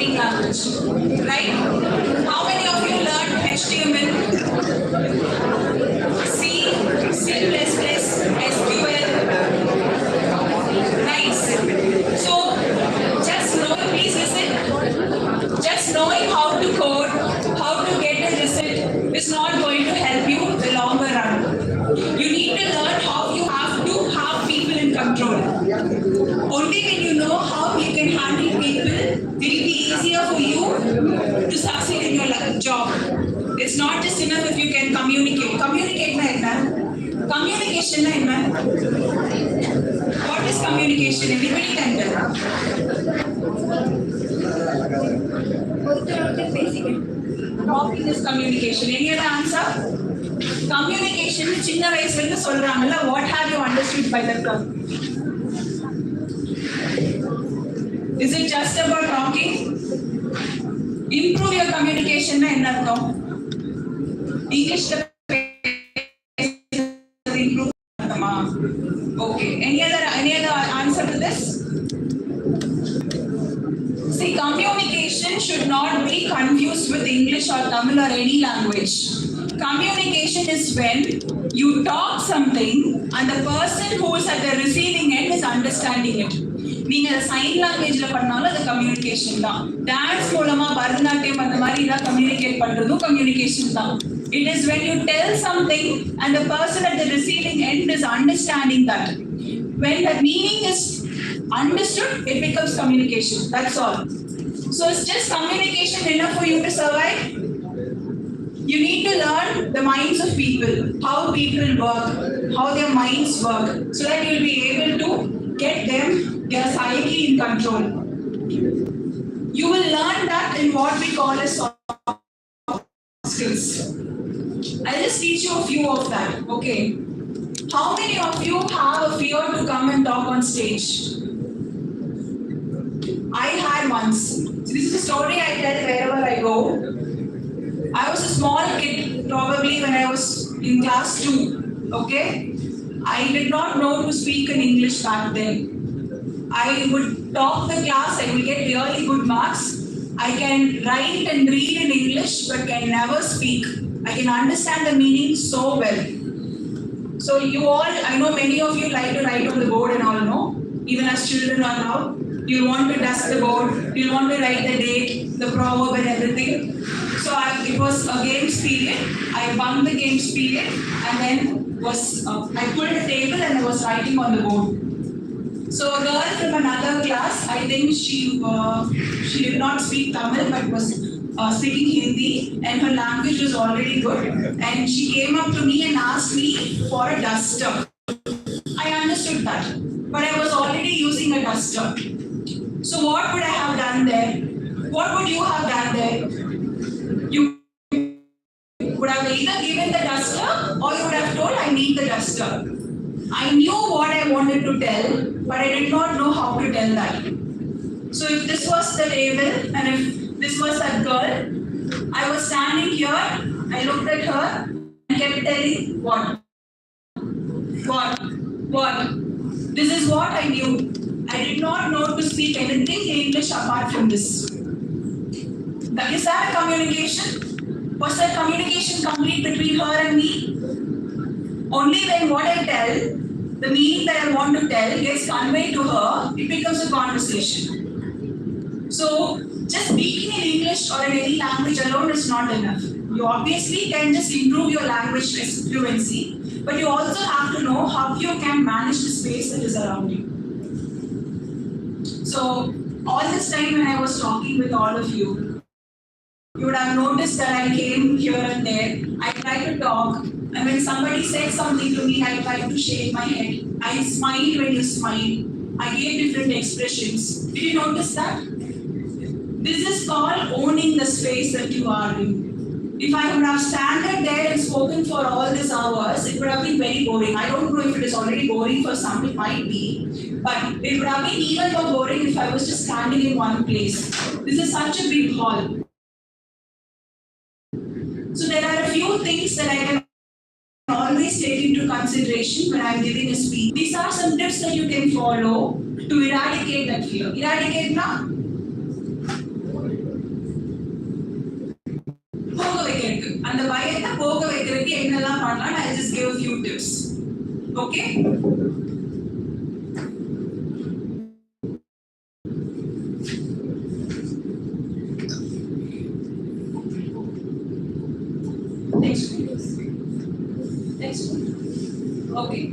programming language, right? How many of you learned HTML, C, C++, SQL? Nice. So just know, please listen. Just knowing how to code, how to get a result is not going to help you in the longer run. You need to learn how you have to have people in control. Only when you know how you can handle people, it will be easier for you to succeed in your job. It's not just enough if you can communicate. Communicate na enna? Communication na enna? What is communication? Everybody can tell. Talking is communication. Any other answer? Communication is chinna vayasula solrangala. What have you understood by that term? Is it just about talking? Improve your communication na enna artham? English improve. Okay. Any other answer to this? See, communication should not be confused with English or Tamil or any language. Communication is when you talk something and the person who is at the receiving end is understanding it. நீங்க sign லாங்குவேஜ்ல பண்ணாலும் அது communication தான். Dance மூலமா பரதநாட்டியம் அந்த மாதிரி இதா communicate பண்றதும் கம்யூனிகேஷன் தான். It is when you tell something and the person at the receiving end is understanding that. When the meaning is understood, it becomes communication. That's all. So it's just communication enough for you to survive? You need to learn the minds of people, how people work, how their minds work, so that you'll be able to get them, their psyche in control. You will learn that in what we call as soft skills. I'll just teach you a few of that, okay? How many of you have a fear to come and talk on stage? I had once. So this is a story I tell wherever I go. I was a small kid, probably when I was in class 2, okay? I did not know to speak in English back then. I would top the class, I would get really good marks. I can write and read in English, but can never speak. I can understand the meaning so well. So you all, I know many of you like to write on the board and all, no? Even as children are now, you want to dust the board, you want to write the date, the proverb and everything. So it was a games period. I bunked the games period and then I pulled a table and I was writing on the board. So a girl from another class, I think she did not speak Tamil but was speaking Hindi and her language was already good. And she came up to me and asked me for a duster. I understood that, but I was already using a duster. So what would I have done there? What would you have done there? You would have either given the duster or you would have told, I need the duster. I knew what I wanted to tell, but I did not know how to tell that. So if this was the table and if this was that girl, I was standing here, I looked at her and kept telling what? This is what I knew. I did not know to speak anything in English apart from this. Is that a communication? Was that communication complete between her and me? Only when what I tell, the meaning that I want to tell gets conveyed to her, it becomes a conversation. So just speaking in English or in any language alone is not enough. You obviously can just improve your language fluency, but you also have to know how you can manage the space that is around you. So all this time when I was talking with all of you, you would have noticed that I came here and there. I tried to talk, and when somebody said something to me, I tried to shake my head. I smiled when you smiled. I gave different expressions. Did you notice that? This is called owning the space that you are in. If I would have standed there and spoken for all these hours, it would have been very boring. I don't know if it is already boring for some, it might be. But it would have been even more boring if I was just standing in one place. This is such a big hall. So there are a few things that I can always take into consideration when I am giving a speech. These are some tips that you can follow to eradicate that fear. Eradicate now? பண்ணலாம். I'll just give a few tips. Okay? Next one. Next one. Okay.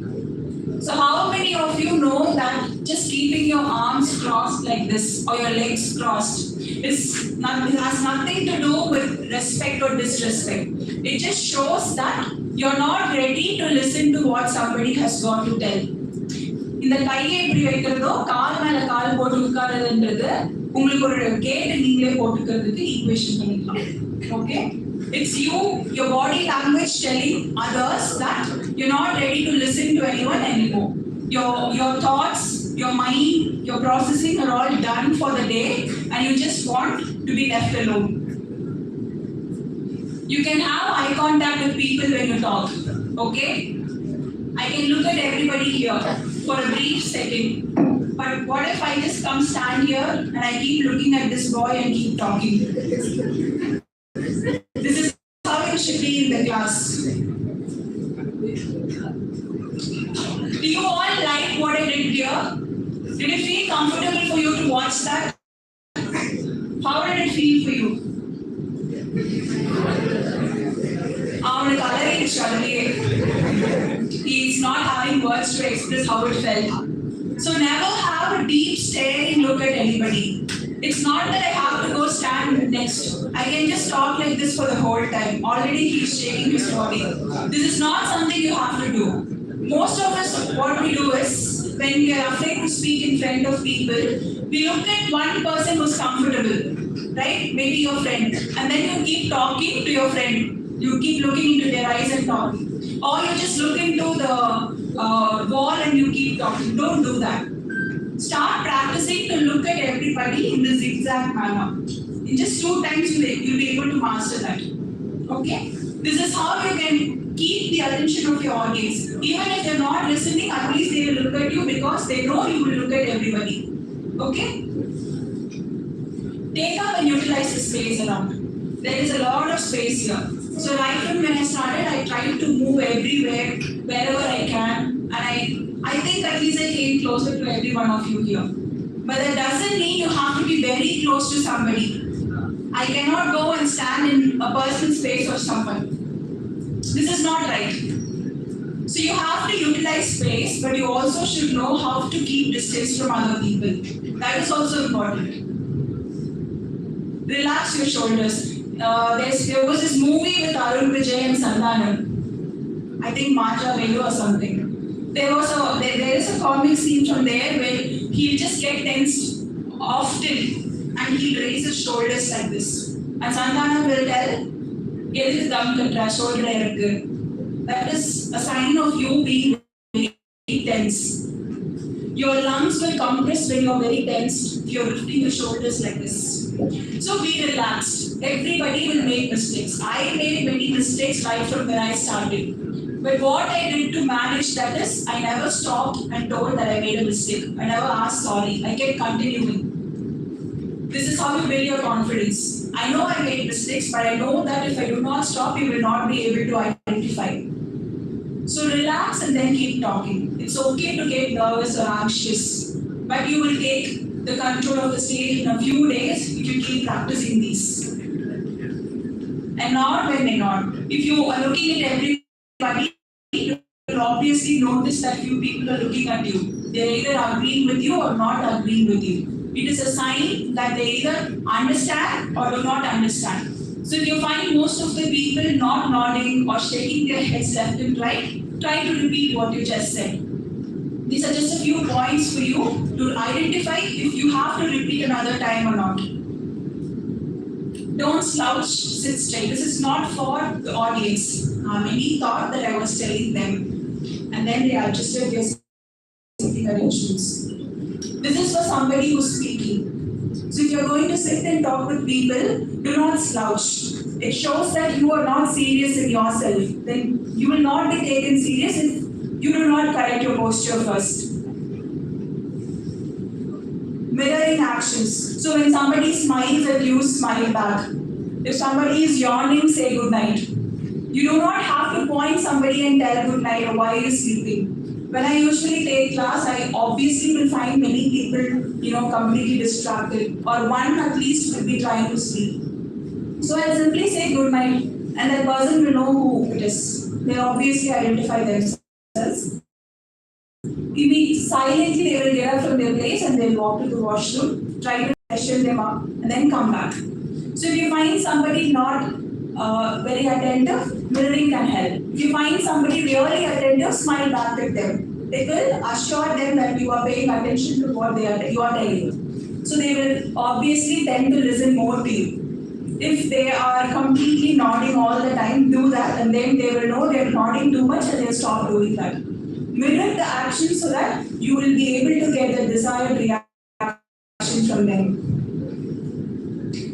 So how many of you know that just keeping your arms crossed like this or your legs crossed it has nothing to do with respect or disrespect. It just shows that you're not ready to listen to what somebody has got to tell. இந்த கையை இப்படி வைக்கிறதோ கால் மேல கால் போட்டு உட்காருதுன்றது உங்களுக்கு ஒரு gate நீங்களே போட்டுக்கிறதுக்கு equation பண்ணிக்கலாம். Okay? It's you, your body language telling others that you're not ready to listen to anyone anymore. Your thoughts, your mind, your processing are all done for the day and you just want to be left alone. You can have eye contact with people when you talk, okay? I can look at everybody here for a brief second. But what if I just come stand here and I keep looking at this boy and keep talking? This is how it should be in the class. Do you all like what I did here? Did it feel comfortable for you to watch that? How did it feel for you? He's not having words to express how it felt. So never have a deep staring look at anybody. It's not that I have to go stand next. I can just talk like this for the whole time. Already he's shaking his body. This is not something you have to do. Most of us, what we do is, when we are afraid to speak in front of people, we look at one person who's comfortable, right? Maybe your friend. And then you keep talking to your friend. You keep looking into their eyes and talking. Or you just look into the wall and you keep talking. Don't do that. Start practicing to look at everybody in the zigzag manner. In just 2 times, you'll be able to master that. Okay? This is how you can keep the attention of your audience. Even if they're not listening, at least they will look at you because they know you will look at everybody. Okay? Take up and utilize the space around. There is a lot of space here. So right from when I started, I tried to move everywhere, wherever I can. And I think at least I came closer to every one of you here. But that doesn't mean you have to be very close to somebody. I cannot go and stand in a person's face or someone. This is not right. So you have to utilize space, but you also should know how to keep distance from other people. That is also important. Relax your shoulders. There was this movie with Arun Vijay and Sandhanam. I think Maja Velu or something. There is a comic scene from there where he'll just get tensed often and he'll raise his shoulders like this. And Sandhanam will tell, "Edhukku thumb katra shoulder irukku." That is a sign of you being very tense. Your lungs will compress when you're very tense if you're lifting your shoulders like this. So be relaxed. Everybody will make mistakes. I made many mistakes right from when I started. But what I did to manage that is, I never stopped and told that I made a mistake. I never asked sorry. I kept continuing. This is how you build your confidence. I know I made mistakes, but I know that if I do not stop, you will not be able to identify. So relax and then keep talking. It's okay to get nervous or anxious, but you will take the control of the stage in a few days if you keep practicing these. And not when they not. If you are looking at everybody, you will obviously notice that few people are looking at you. They're either agreeing with you or not agreeing with you. It is a sign that they either understand or do not understand. So if you find most of the people not nodding or shaking their heads left and right, try to repeat what you just said. These are just a few points for you to identify if you have to repeat another time or not. Don't slouch, sit straight. This is not for the audience. Many thought that I was telling them and then they adjusted their sitting arrangements. This is for somebody who's speaking. So if you're going to sit and talk with people, do not slouch. It shows that you are not serious in yourself. Then you will not be taken serious if you do not correct your posture first. Mirroring actions. So when somebody smiles at you, smile back. If somebody is yawning, say good night. You do not have to point somebody and tell good night or why are you sleeping. When I usually take class, I obviously will find many people, completely distracted, or one at least will be trying to sleep. So I'll simply say good night, and that person will know who it is. They obviously identify themselves. Silently they will get up from their place and they'll walk to the washroom, try to freshen them up, and then come back. So if you find somebody not very attentive, mirroring can help. If you find somebody really attentive, smile back at them. It will assure them that you are paying attention to what you are telling. So they will obviously tend to listen more to you. If they are completely nodding all the time, do that, and then they will know they're nodding too much and they'll stop doing that. Mirror the action so that you will be able to get the desired reaction from them.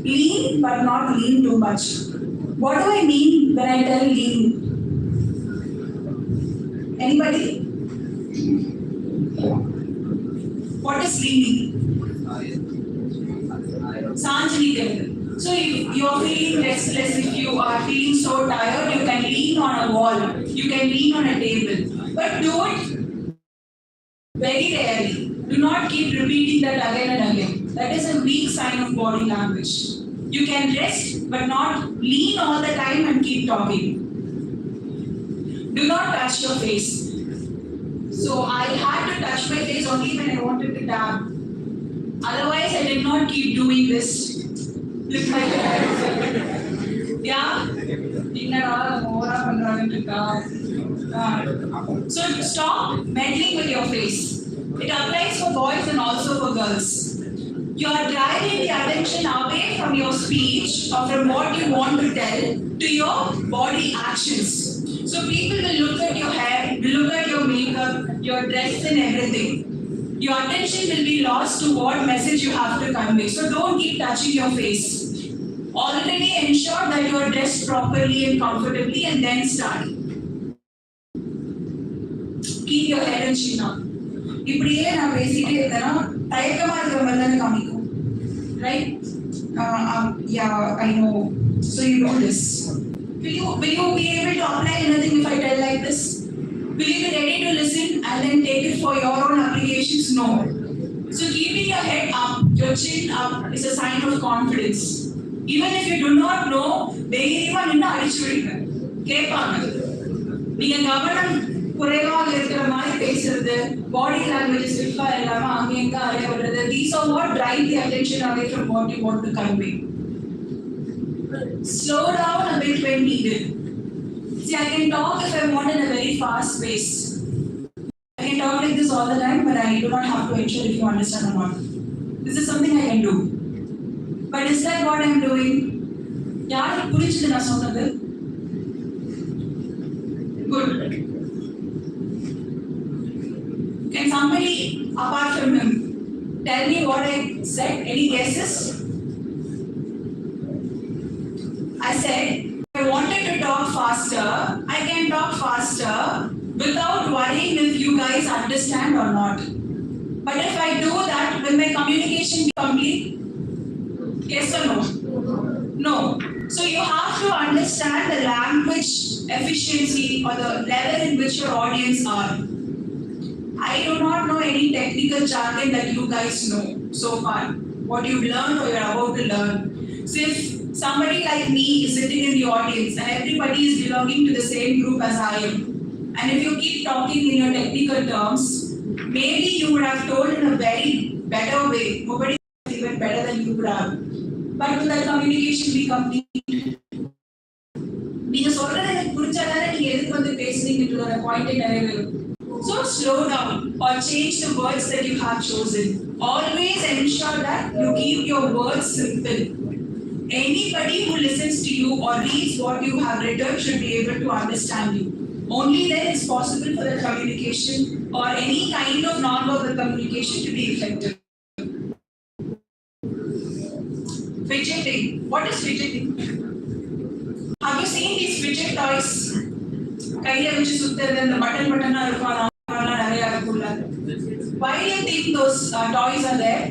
Lean, but not lean too much. What do I mean when I tell lean? Anybody? What is leaning? Sanjani. So if you are feeling restless, if you are feeling so tired, you can lean on a wall, you can lean on a table. But do it very rarely. Do not keep repeating that again and again. That is a weak sign of body language. You can rest, but not lean all the time and keep talking. Do not touch your face. So I had to touch my face only when I wanted to tap. Otherwise, I did not keep doing this. Lift my head. Yeah? So stop meddling with your face. It applies for boys and also for girls. You are driving the attention away from your speech or from what you want to tell to your body actions. So people will look at your hair, will look at your makeup, your dress and everything. Your attention will be lost to what message you have to convey. So don't keep touching your face. Already ensure that you are dressed properly and comfortably and then start. Keep your head and chin up. இப்படியே நான் பேசிட்டே இருந்தேன்னா தயக்கமா இருக்கிற மாதிரி தானே காமிக்கும். Right? Yeah, I know. So you know this. Will you be able to apply anything if I tell like this? Will you be ready to listen and then take it for your own applications? No. So keeping your head up, your chin up is a sign of confidence. Even if you do not know, தைரியமா நின்னு அடிச்சு விடுங்க. கேட்பாங்க. நீங்க கவனம் குறைவாக இருக்கிற மாதிரி பேசுறது, body language ஸ்டிஃபா இல்லாம அங்க எங்க அலைய விடுறது, these are what drive the attention away from what you want to convey. Slow down a bit when needed. See, I can talk if I want in a very fast pace. I can talk like this all the time, but I do not have to ensure if you understand or not. This is something I can do. But is that what I am doing? யாருக்கு புரிஞ்சுது நான் சொன்னது? Good. Can somebody apart from him tell me what I said? Any guesses? I said if I wanted to talk faster, I can talk faster without worrying if you guys understand or not. But if I do that, will my communication be complete? Yes or no? No. So you have to understand the language efficiency or the level in which your audience are. I do not know any technical jargon that you guys know so far, what you've learned or you're about to learn. So if somebody like me is sitting in the audience and everybody is belonging to the same group as I am, and if you keep talking in your technical terms, maybe you would have told in a very better way. Nobody is even better than you would have. But will that communication be complete? நீங்க சொல்றது எனக்கு புரிஞ்சாதானே நீங்க எதுக்கு வந்து பேசுறீங்கன்ற ஒரு point நிறைவேறும். So slow down or change the words that you have chosen. Always ensure that you keep your words simple. Anybody who listens to you or reads what you have written should be able to understand you. Only then it's possible for the communication or any kind of non-verbal communication to be effective. Fidgeting. What is fidgeting? Have you seen these fidget toys? கையில வச்சு சுத்துறது அந்த பட்டனா இருக்கும் அதெல்லாம் நிறைய இருக்குல்ல. Why do you think those toys are there?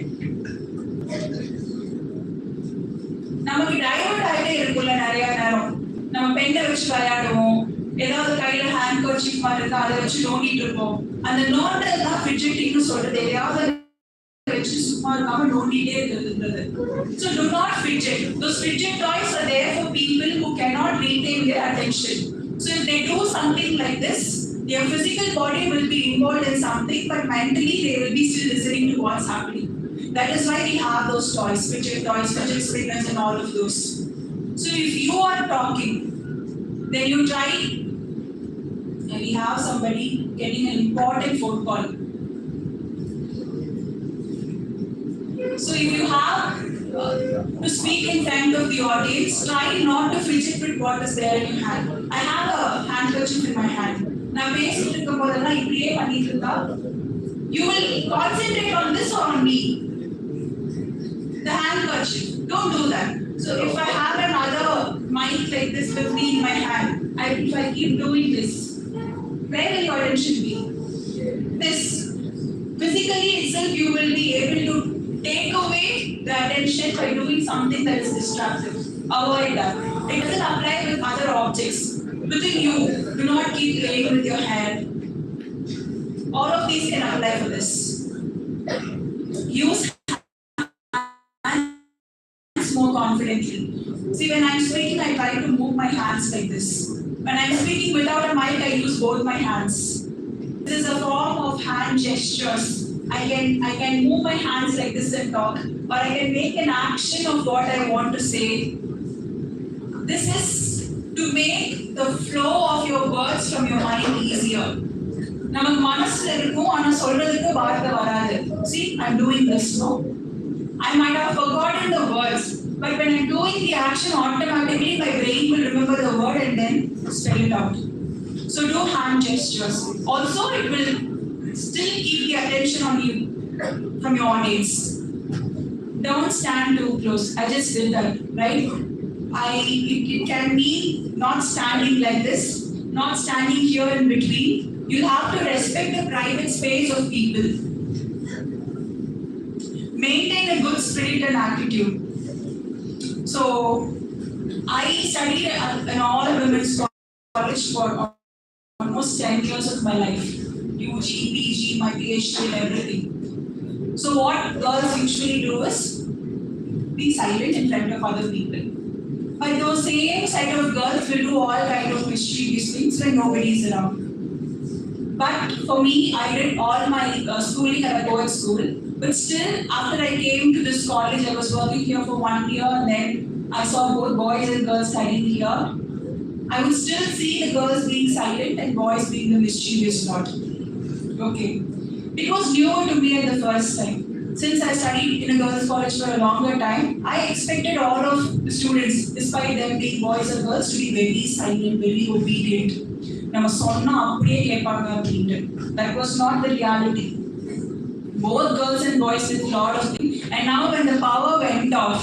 நமக்கு divert ஆகிட்டே இருக்குல்ல நிறைய நேரம். நம்ம பெண்ணை வச்சு விளையாடுவோம், ஏதாவது கையில ஹேண்ட் கர்ச்சீஃப் மாதிரி இருந்தா அதை வச்சு நோண்டிட்டு இருப்போம். அந்த நோண்டதான் ஃபிட்ஜெட்டிங்னு சொல்றது. எதையாவது வச்சு சும்மா இருக்காம நோண்டிட்டே இருக்கிறது. So do not fidget. Those fidget toys are there for people who cannot retain their attention. So if they do something like this, their physical body will be involved in something, but mentally they will be still listening to what's happening. That is why we have those toys, fidget toys, fidget spinners, and all of those. So if you are talking, then you try. And we have somebody getting an important phone call. So if you have to speak in front of the audience, try not to fidget with what is there in your hand. I have a handkerchief in my hand. Now, you will concentrate on this or on me. The handkerchief. Don't do that. So if I have another mic like this with me in my hand, if I keep doing this, where will your attention be? This. Physically itself, you will be able to take away the attention by doing something that is distractive. Avoid that. It doesn't apply with other objects. Within you, do not keep playing with your hair. All of these can apply for this. Use hands more confidently. See, when I'm speaking, I try to move my hands like this. When I'm speaking without a mic, I use both my hands. This is a form of hand gestures. I can move my hands like this and talk, or I can make an action of what I want to say. This is to make the flow of your words from your mind easier. நமக்கு மனசுல இருக்கும் ஆனா சொல்றதுக்கு வார்த்தை வராது. See, I'm doing this now. I might have forgotten the words, but when I'm doing the action, automatically my brain will remember the word and then spell it out. So do hand gestures. Also, it will still keep the attention on you from your audience. Don't stand too close. I just did that, right? It can be not standing like this, not standing here in between. You have to respect the private space of people. Maintain a good spirit and attitude. So, I studied in all women's college for almost 10 years of my life. UG, PG, my PhD and everything. So what girls usually do is be silent in front of other people. But those same set of girls will do all kind of mischievous things when nobody is around. But for me, I did all my schooling at a co-ed school. But still, after I came to this college, I was working here for 1 year, and then I saw both boys and girls studying here. I would still see the girls being silent and boys being the mischievous lot. Okay. It was new to me at the first time. Since I studied in a girls' college for a longer time, I expected all of the students, despite them being boys and girls, to be very silent, very obedient. That was not the reality. Both girls and boys did a lot of things. And now when the power went off,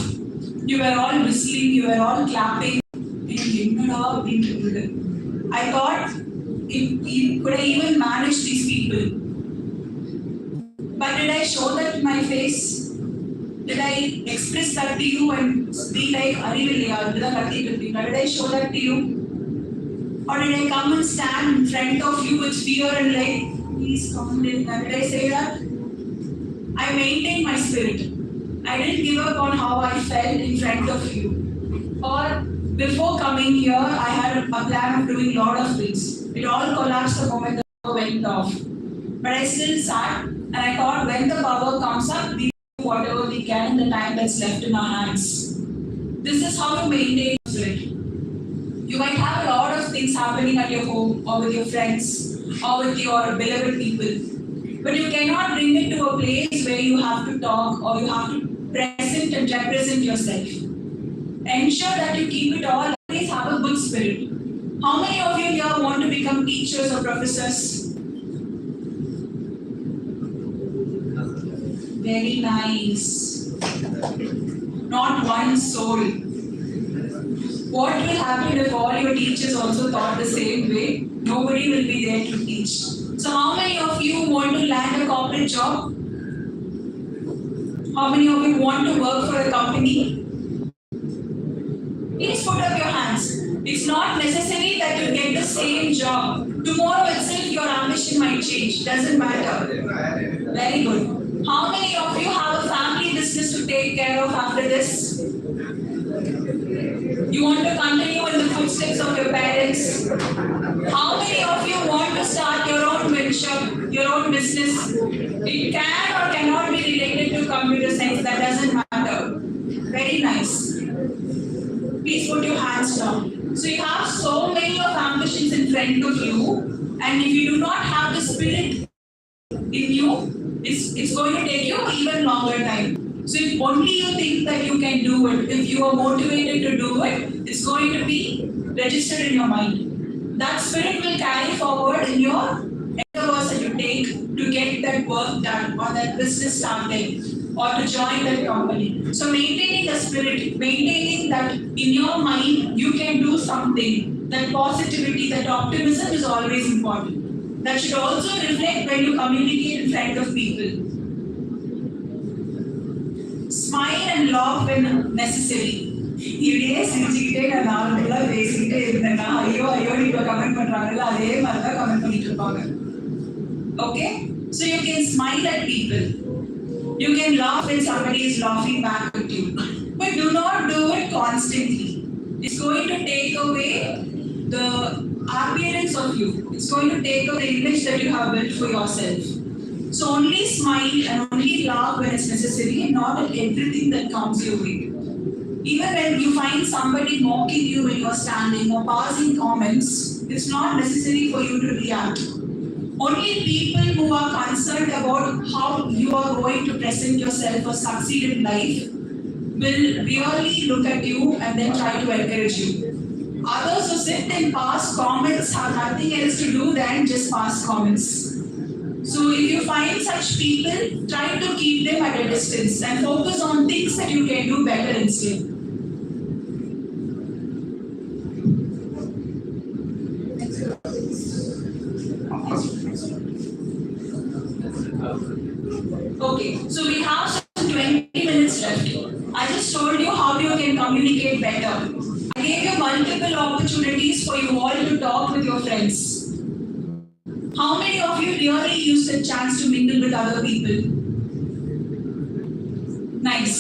you were all whistling, you were all clapping. I thought, could I even manage these people? But did I show that in my face? Did I express that to you and be like, did I show that to you? Or did I come and stand in front of you with fear and like, please come in? Did I say that? I maintained my spirit. I didn't give up on how I felt in front of you. Or before coming here, I had a plan of doing a lot of things. It all collapsed the moment the power went off. But I still sat and I thought, when the power comes up, we do whatever we can in the time that's left in our hands. This is how you maintain spirit. You might have a lot of things happening at your home or with your friends or with your beloved people. But you cannot bring it to a place where you have to talk or you have to present and represent yourself. Ensure that you keep it all. Always have a good spirit. How many of you here want to become teachers or professors? Very nice. Not one soul. What will happen if all your teachers also thought the same way? Nobody will be there to teach. So how many of you want to land a corporate job? How many of you want to work for a company? Please put up your hands. It's not necessary that you get the same job. Tomorrow itself your ambition might change. Doesn't matter. Very good. How many of you have a family business to take care of after this? You want to continue in the footsteps of your parents? How many of you want to start your own venture, your own business? It can or cannot be related to computer science. That doesn't matter. Very nice. Please put your hands down. So you have so many of ambitions in front of you, and if you do not have the spirit in you, it's going to take you even longer time. So if only you think that you can do it, if you are motivated to do it, it's going to be registered in your mind. That spirit will carry forward in your endeavors that you take to get that work done or that business started or to join that company. So maintaining the spirit, maintaining that in your mind you can do something, that positivity, that optimism is always important. That should also reflect when you communicate in front of people. Smile and laugh when necessary. இப்படியே சிரிச்சுக்கிட்டே நான் நார்மலா பேசிக்கிட்டே இருந்தேன்னா ஐயோ இப்ப comment பண்றாங்கல்ல அதே மாதிரிதான் கமெண்ட் பண்ணிட்டு இருப்பாங்க. Okay? So you can smile at people. You can laugh when somebody is laughing back at you. But do not do it constantly. It's going to take away the appearance of you. It's going to take away the image that you have built for yourself. So only smile and only laugh when it's necessary and not at everything that comes your way. Even when you find somebody mocking you when you're standing or passing comments, it's not necessary for you to react. Only people who are concerned about how you are going to present yourself or succeed in life will really look at you and then try to encourage you. Others who sit and pass comments have nothing else to do than just pass comments. So if you find such people, try to keep them at a distance and focus on things that you can do better instead. Okay, so we have 20 minutes left. I just told you how you can communicate better. I gave you multiple opportunities for you all to talk with your friends. How many of you really used the chance to mingle with other people? Nice.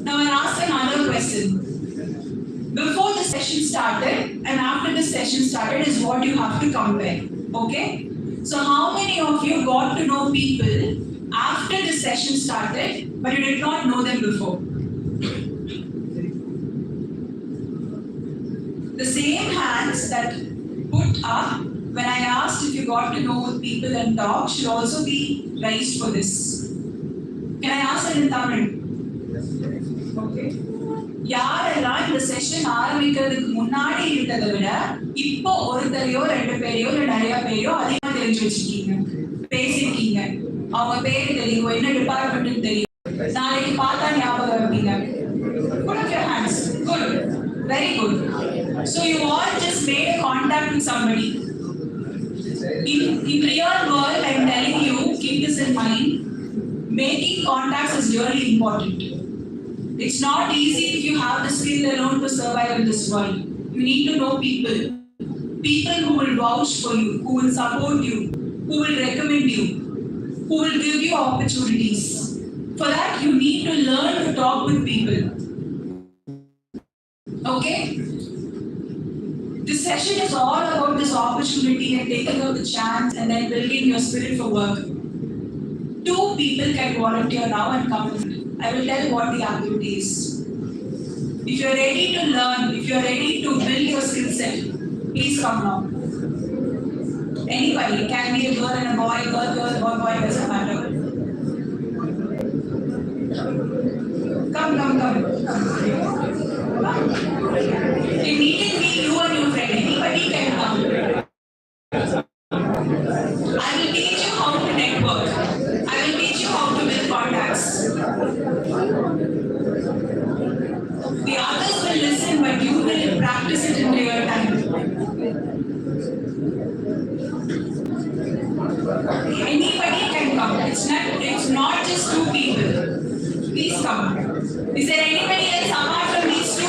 Now I'll ask another question. Before the session started and after the session started is what you have to compare. Okay? So how many of you got to know people after the session started but you did not know them before? The same hands that put up when I asked if you got to know people and talk should also be raised for this. Can I ask it in Tamil? Okay. யாரெல்லாம் இந்த session ஆரம்பிக்கிறதுக்கு முன்னாடி இருந்ததை விட இப்போ ஒருத்தரையோ ரெண்டு பேரையோ இல்லை நிறைய பேரையோ அதிகமா தெரிஞ்சு வச்சிருக்கீங்க, பேசியிருக்கீங்க, அவங்க பேரு தெரியும், என்ன டிபார்ட்மெண்ட் தெரியும், நாளைக்கு பார்த்தா ஞாபகம் வைப்பீங்க. Put up your hands. Good. Very good. So you all just made a contact with somebody. In real world, I'm telling you, keep this in mind. Making contacts is really important. It's not easy if you have the skill alone to survive in this world. You need to know people. People who will vouch for you, who will support you, who will recommend you, who will give you opportunities. For that, you need to learn to talk with people. Okay? This session is all about this opportunity and taking out the chance and then building your spirit for work. 2 people can volunteer now and come. I will tell what the activity is. If you are ready to learn, if you are ready to build your skill set, please come now. Anybody, it can be a girl and a boy, girl, boy, doesn't matter. Come. It needn't be you and your friend. Anybody can come. I will teach you how to network. I will teach you how to build contacts. The others will listen, but you will practice it in real time. Anybody can come. It's not just 2 people. Please come. Is there anybody else apart from these 2?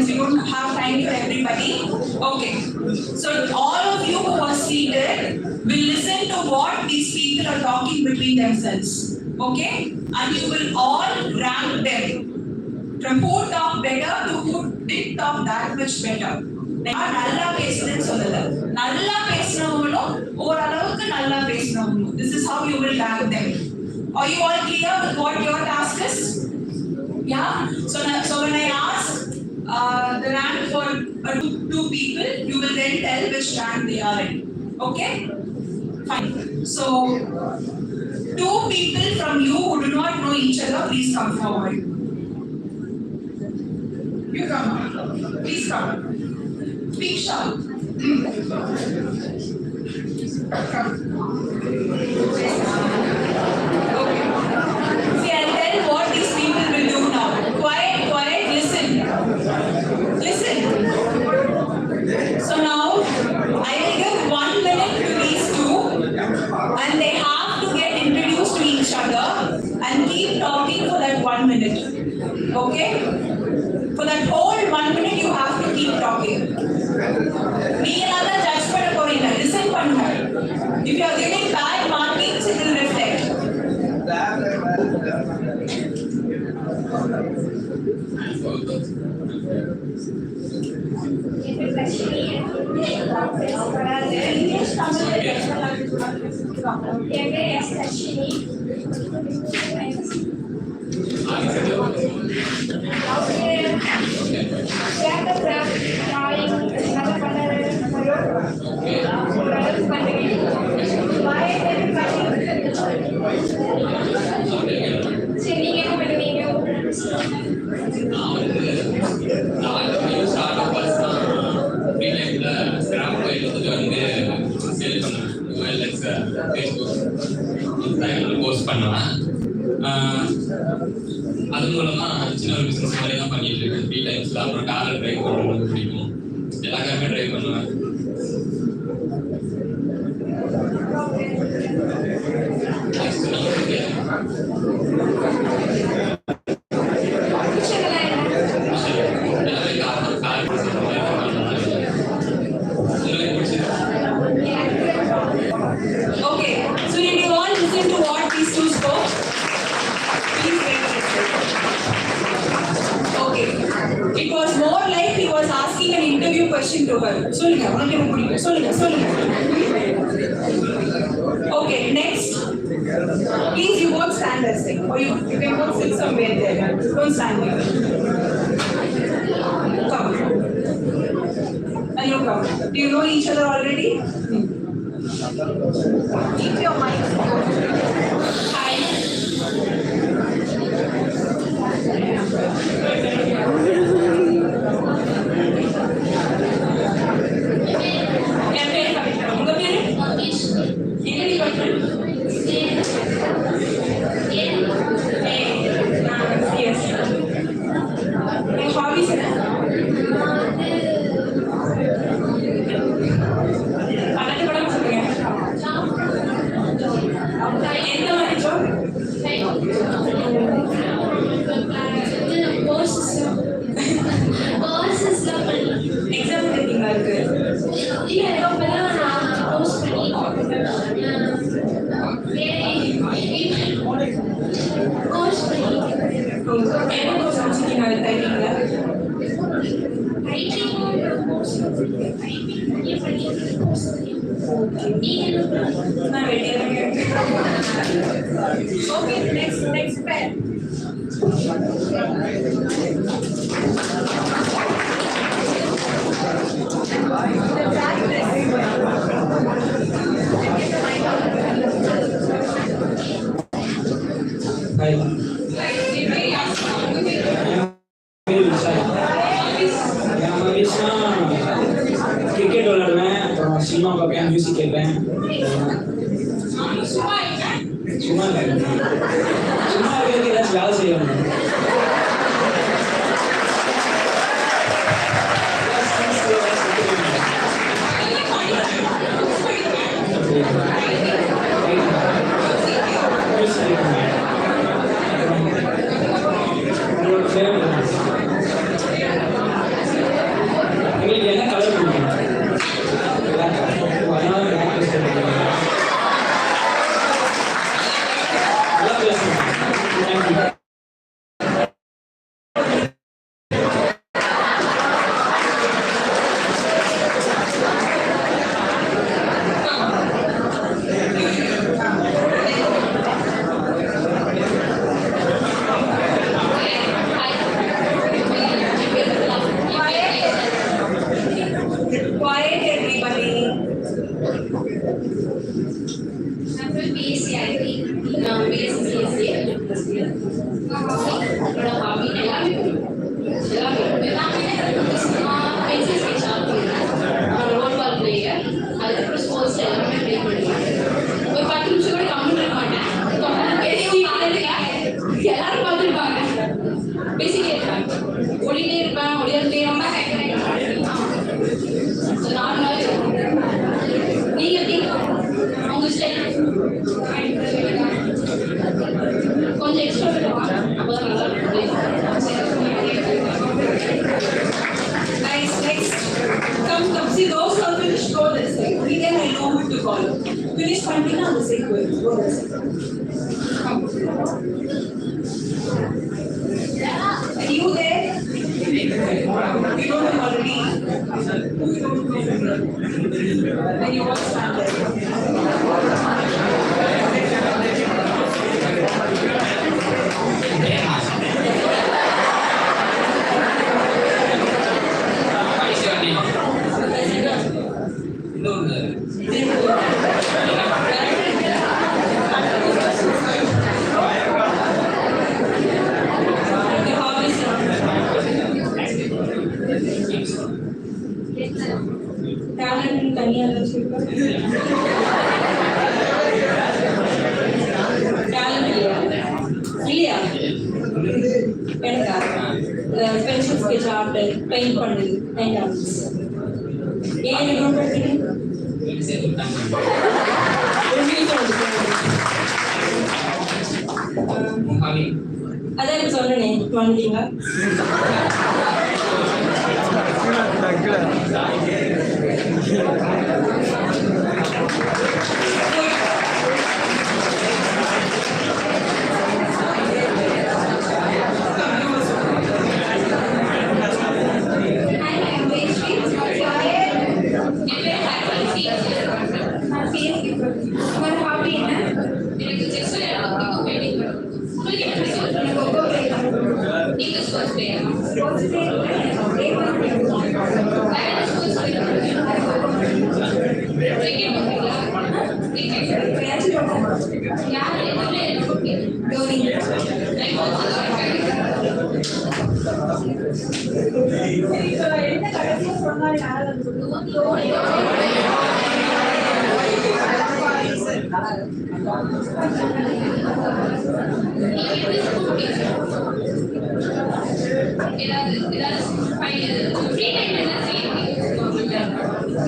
since we don't have time for everybody. Okay. So all of you who are seated will listen to what these people are talking between themselves. Okay? And you will all rank them. From who talked better to who did talk that much better. நல்லா பேசுறேன்னு சொல்லல நல்லா பேசுறவங்களும் ஓரளவுக்கு நல்லா பேசுறவங்களும். This is how you will rank them. Are you all clear with what your task is? Yeah. So when I ask the rank for two people, you will then tell which rank they are in. Okay? Fine. So 2 people from you who do not know each other, please come forward. You come. Please come. Speak sharp. Come. Okay. See, I'll tell what these people will do now. Quiet, listen. Listen. So now, I will give 1 minute to these two, and they have to get introduced to each other and keep talking for that 1 minute. Okay? For that whole 1 minute, you have to keep talking. Listen, if you are giving bad markings, it will reflect. Post பண்ணுவேன். அது மூலமா சின்ன ஒரு business மாதிரி தான் பண்ணிட்டு இருக்கேன். Free டைம்ஸ்ல அப்புறம் கார் டிரைவ் பண்ணுறது பிடிக்கும். எல்லா காருமே டிரைவ் பண்ணுவேன். Okay, so did you all listen to what these two spoke? Please get it. Okay, it was more like he was asking an interview question to her. Solunga, unakku enna pudiyum? Solunga. Okay, next. Please, you won't stand this thing, or you can go sit somewhere there. Don't stand here. Come. And you come. Do you know each other already? Keep your mind. Hi. Yes. Your hobbies are exam taking இருக்கு. என்ன course முடிச்சிருக்கீங்க டைப்பிங்ல? நான் வெளியே இருக்கேன். Okay, next pen. Cricket விளையாடுவேன், அப்புறம் cinema பார்ப்பேன், music கேட்பேன். சும்மா இருக்கிறதுக்கு ஏதாச்சும் வேலை செய்யணும். I'm from BSc IT. BSc CSC. Hobby. Pencil sketch roll ball player. அதுக்கப்புறம் ஸ்போர்ட்ஸ் எல்லாமே ப்ளே பண்ணுவேன். ஒரு 10 நிமிஷம் கூட கம்மிட் இருக்க மாட்டேன். எல்லாரும் பார்த்துருப்பாங்க. பேசிட்டே இருப்பாங்க. ஓடிட்டே இருப்பேன். ஓடிட்டே ரொம்ப நார்மலாக இருக்கும். நீங்க எப்படி அவங்க ஸ்டைல் கொஞ்சம் எக்ஸ்ட்ரா பண்ணுவாங்க. அப்போதான் நல்லா இருக்கும். Nice, next. Come. See, those are finished. Go this way. Then I know who to follow. Finish continue on the same way. Go this way. Are you there? You don't know already. Then you all stand there. Talent தனியா வச்சிருக்கோம். Talent இல்லையா? எனக்கா pencil sketch art, paint பண்ணுது, paint arts. ஏன் ரொம்ப அதான் சொன்னேன் வந்துட்டீங்க.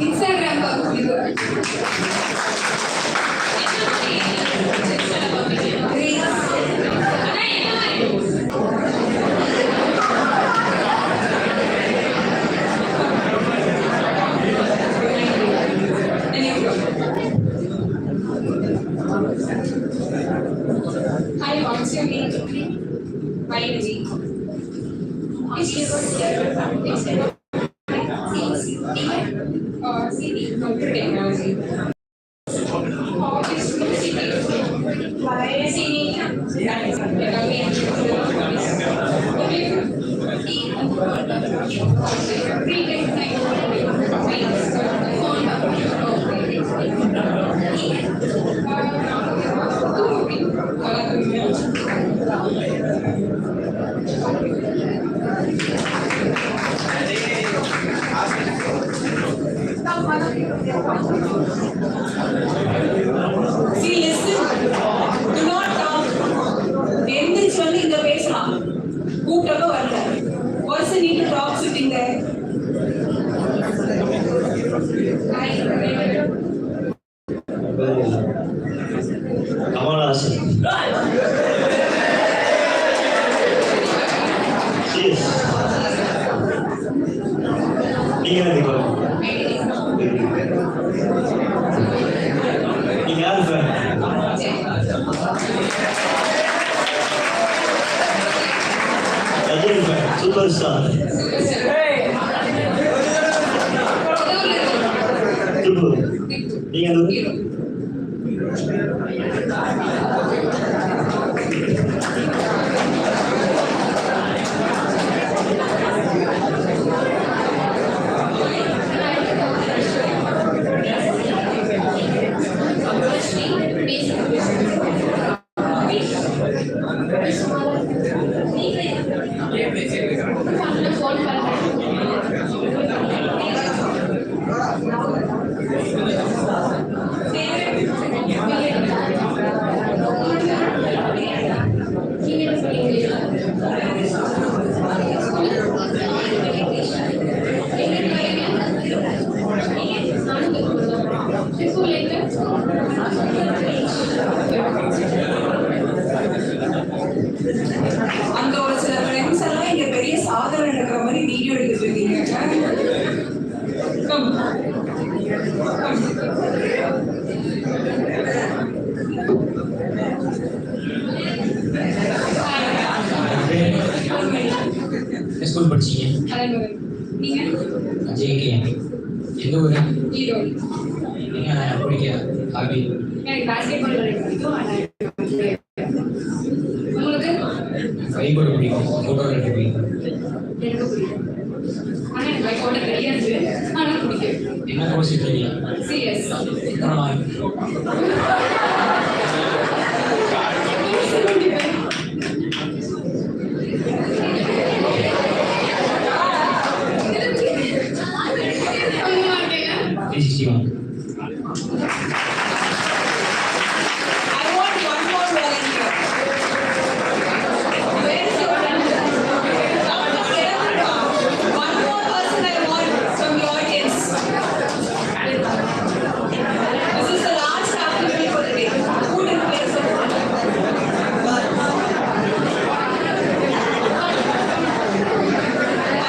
Instagram Hi, what's your name? Vaidehi. Which university? CD, computer technology. See, listen. Do not talk. எந்திரிச்சு வந்து இங்க பேசலாம். கூப்பிட்டப்ப வரல. Person need to talk sitting there. Kamalasan. Yes. நீங்க யாரு sir? Rajini sir, super star. நீங்க JKM. எந்த ஊரு? ஈரோடு. நீங்க பிடிக்க ஹாபி? எனக்கு பாஸ்கெட்பால் விளையாட பிடிக்கும். உங்களுக்கு? கைபோர்டு பிடிக்கும், ஃபோட்டோகிராஃபி பிடிக்கும். எனக்கு பிடிக்கும். ஆனால் எனக்கு பைக் ஓட்ட தெரியாது, ஆனால் பிடிக்கும். என்ன கோர்ஸ் எடுத்தீங்க? சிஎஸ். எத்தனை mark? I want one more volunteer. Where is your volunteer? One more person I want from the audience. This is the last activity for the day. Who didn't place a vote?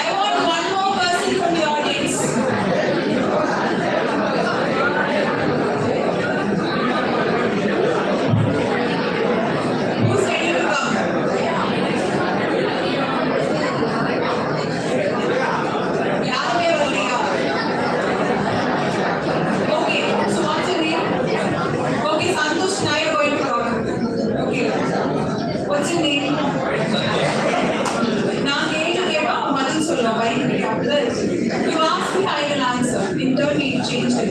I want one more person from the audience. Who's ready to come? யாருமே வரலையா? Okay, so what's your name? Okay, Santosh, now you're going to talk. Okay. What's your name? நான் கேட்டா பதில் சொல்லுவேன் பயன்படுத்தி அப்படிதான் இருக்கு. You ask me, I will answer. In turn, we change it.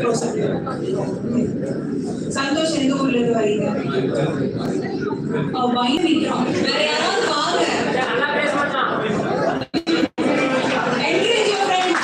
Closer. Santhosh எந்த ஊர்ல இருந்து வரீங்க? பயணிக்கிறோம். வேற யாராவது வாங்க. Encourage your friends.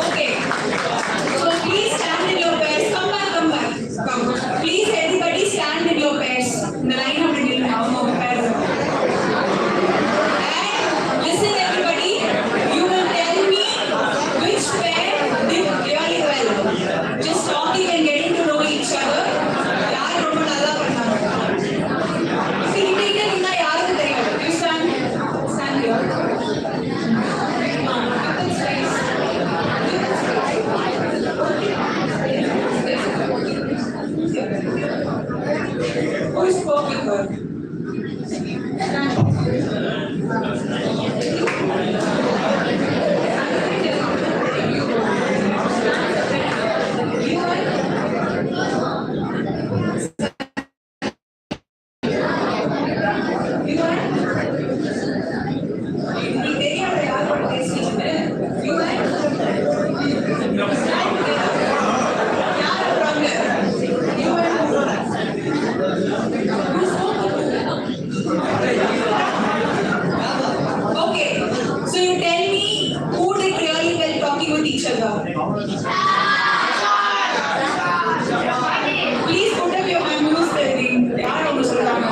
Okay. So please stand in your pairs. Come back. Come. Please everybody stand in your pairs. In the line of the pairs. And listen everybody. You will tell me which pair did really well. Just talking and getting to know each other. யார் ரொம்ப நல்லா பண்ணாங்க. கிட்ட நின்னா யாருக்கு தெரியும்? You stand here. Who spoke with her? Okay, so you tell me who did really well talking with each other. Please put up your hand. Who's telling? யார் அவங்க சொல்றாங்க?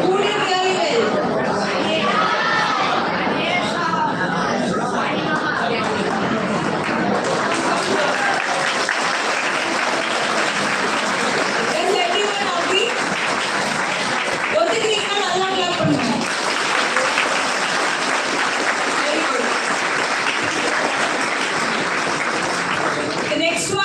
Who did really well? Is everyone happy? ஒத்துக்கிறீங்கன்னா நல்லா clap பண்ணுங்க. Very good. The next one.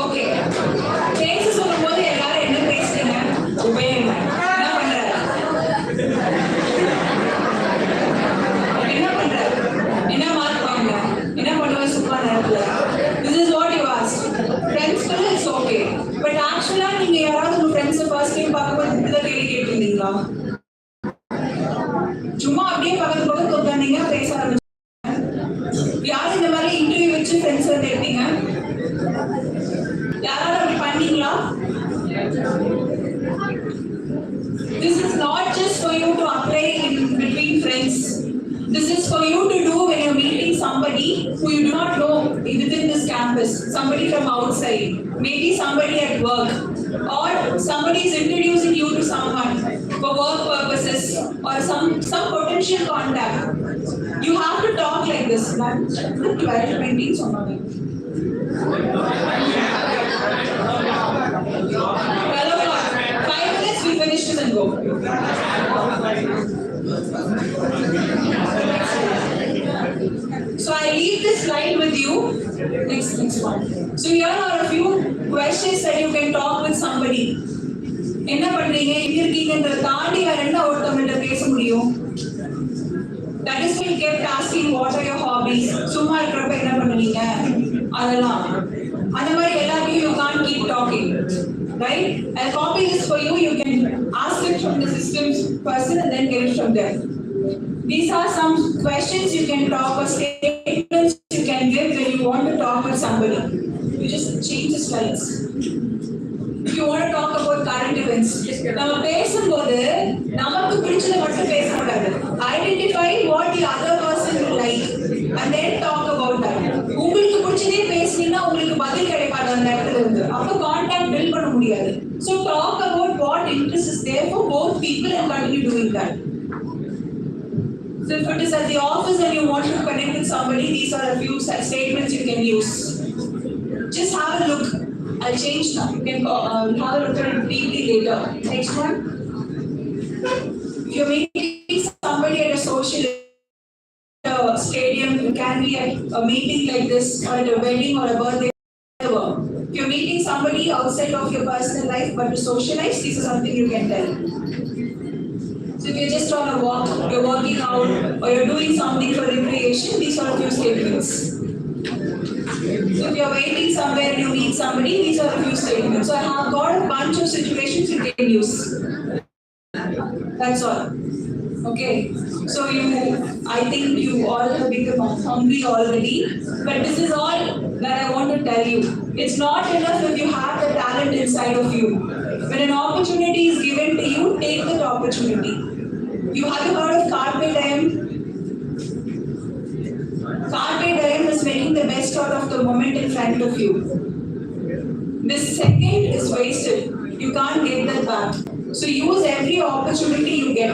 Okay பேச சொல்லும்போது எல்லாரும் என்ன பேசுறீங்க? உபயம் என்ன பண்றாரு? என்ன மார்க் வாங்க? என்ன பண்ணுவ சும்மா நேரத்துல? This is what you asked. Friends சொல்ல it's okay. But actually நீங்க யாராவது உங்க friends ஃபர்ஸ்ட் டைம் பார்க்கும்போது இப்படிதான் கேள்வி கேட்டிருந்தீங்களா? சும்மா அப்படியே பக்கத்துல உட்கார்ந்தீங்க பேச ஆரம்பிச்சீங்க. யார் இந்த மாதிரி இன்டர்வியூ வச்சு ஃப்ரெண்ட்ஸ் வந்து எடுத்தீங்க? யாராவது அப்படி பண்ணீங்களா? This is not just for you to apply in between friends. This is for you to do when you're meeting somebody who you do not know within this campus, somebody from outside, maybe somebody at work, or somebody is introducing you to someone for work purposes or some potential contact. You have to talk like this. 12 meetings on 5 minutes, we finish this and go. So I leave this slide with you. Next one. So here are a few questions that you can talk with somebody. என்ன பண்றீங்க? எங்க இருக்கீங்கன்ற தாண்டி வேற என்ன ஒருத்தவங்கள்ட்ட பேச முடியும்? That is why you kept asking what are your hobbies? சும்மா இருக்கிறப்ப என்ன பண்ணுவீங்க? அதெல்லாம் அந்த மாதிரி எல்லாத்தையும் you can't keep talking, right? I'll copy this for you. You can ask it from the systems person and then get it from there. These are some questions you can talk or statements you can give when you want to talk with somebody. You just change the slides. If you want to talk about current events, நம்ம பேசும்போது நமக்கு பிடிச்சதை மட்டும் பேசக்கூடாது. Identify what the other person will like and then talk about that. உங்களுக்கு பிடிச்சதே பேசுனீங்கன்னா உங்களுக்கு பதில் கிடைக்காது அந்த இடத்துல இருந்து. அப்ப கான்டாக்ட் பில்ட் பண்ண முடியாது. So talk about what interest is there for both people and continue doing that. So if it is at the office and you want to connect with somebody, these are a few statements you can use. Just have a look. I'll change now. You can have a look at it deeply later. Next one. If you're meeting somebody at a social stadium, it can be at a meeting like this or at a wedding or a birthday. If you're meeting somebody outside of your personal life but to socialize, this is something you can tell. So if you're just on a walk, you're working out, or you're doing something for recreation, these are a few statements. So if you're waiting somewhere and you meet somebody, these are a few statements. So I have got a bunch of situations you can use. That's all. Okay. So I think you all have become hungry already, but this is all that I want to tell you. It's not enough if you have the talent inside of you. When an opportunity is given to you, take that opportunity. You have heard of carpe diem? Carpe diem is making the best out of the moment in front of you. This second is wasted. You can't get that back. So use every opportunity you get.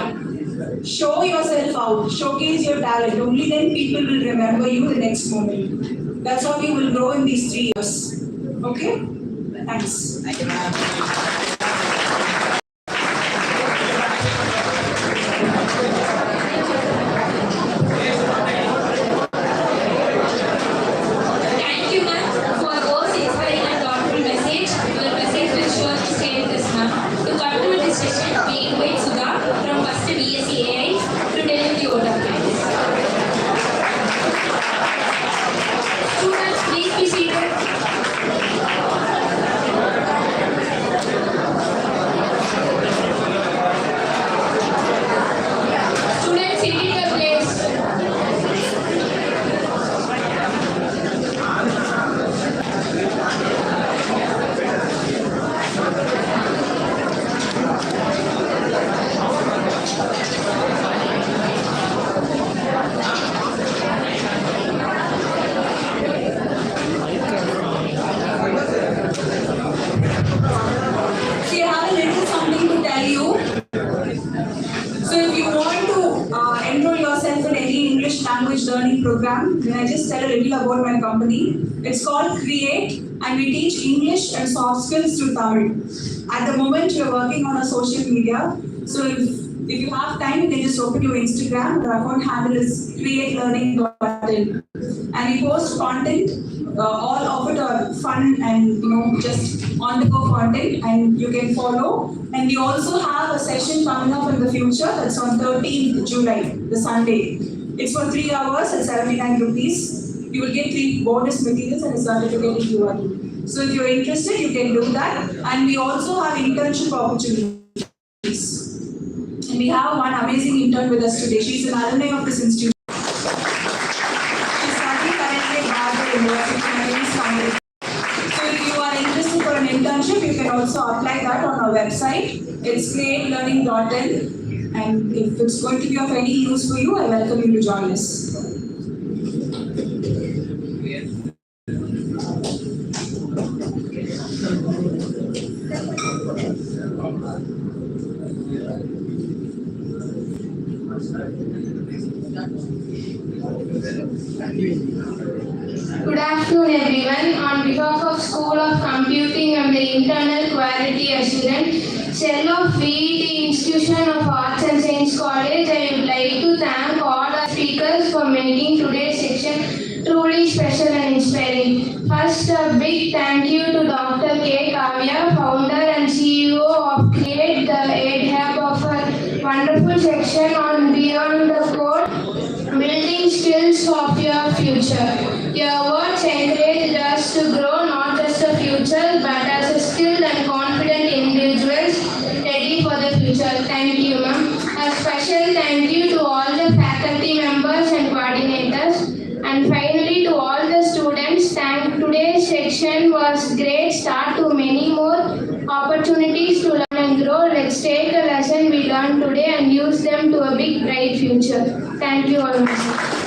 Show yourself out. Showcase your talent. Only then people will remember you the next moment. That's how you will grow in these 3 years. Okay? Thanks. Thank you, ma'am. Thank you, ma'am, for those inspiring and thoughtful message. Your message will surely stay with us, ma'am. To conclude this session, we invite Sudha from First BSc AI to deliver the order of business. Students, please be seated. Students, sit in your place. See, I have a little something to tell you. So if you want to enroll yourself in any English language learning program, then I just tell a little about my company. It's called Create and we teach English and soft skills through Tamil. At the moment, we are working on a social media. So if you have time, you can just open your Instagram. Our account handle is createlearning.in, and we post content. All of it are fun and just on the go content, and you can follow. And we also have a session coming up in the future. That's on 13th July, the Sunday. It's for 3 hours at 79 rupees. You will get 3 bonus materials and a certificate if you want. So if you're interested, you can do that. And we also have internship opportunities. And we have one amazing intern with us today. She's an alumni of this institute. She's studying currently at Harvard University. So if you are interested for an internship, you can also apply that on our website. It's createlearning.in. And if it's going to be of any use for you, I welcome you to join us. Good afternoon everyone. On behalf of School of Computing and the Internal Quality Assurance Cell of VET Institution of Arts and Science College, I would like to thank all our speakers for making today's section truly special and inspiring. First, a big thank you to Dr. K. Kavya, founder and CEO of Create, the Ed Hub of a wonderful section on Beyond the Code, building skills of your future. Your words encouraged us to grow not just a future but as a skilled and confident individuals ready for the future. Thank you, ma'am. A special thank you to all the faculty members and coordinators. And finally, to all the students, today's section was great start to many more opportunities to learn and grow. Let's take a lesson we learned today and use them to a big bright future. Thank you all.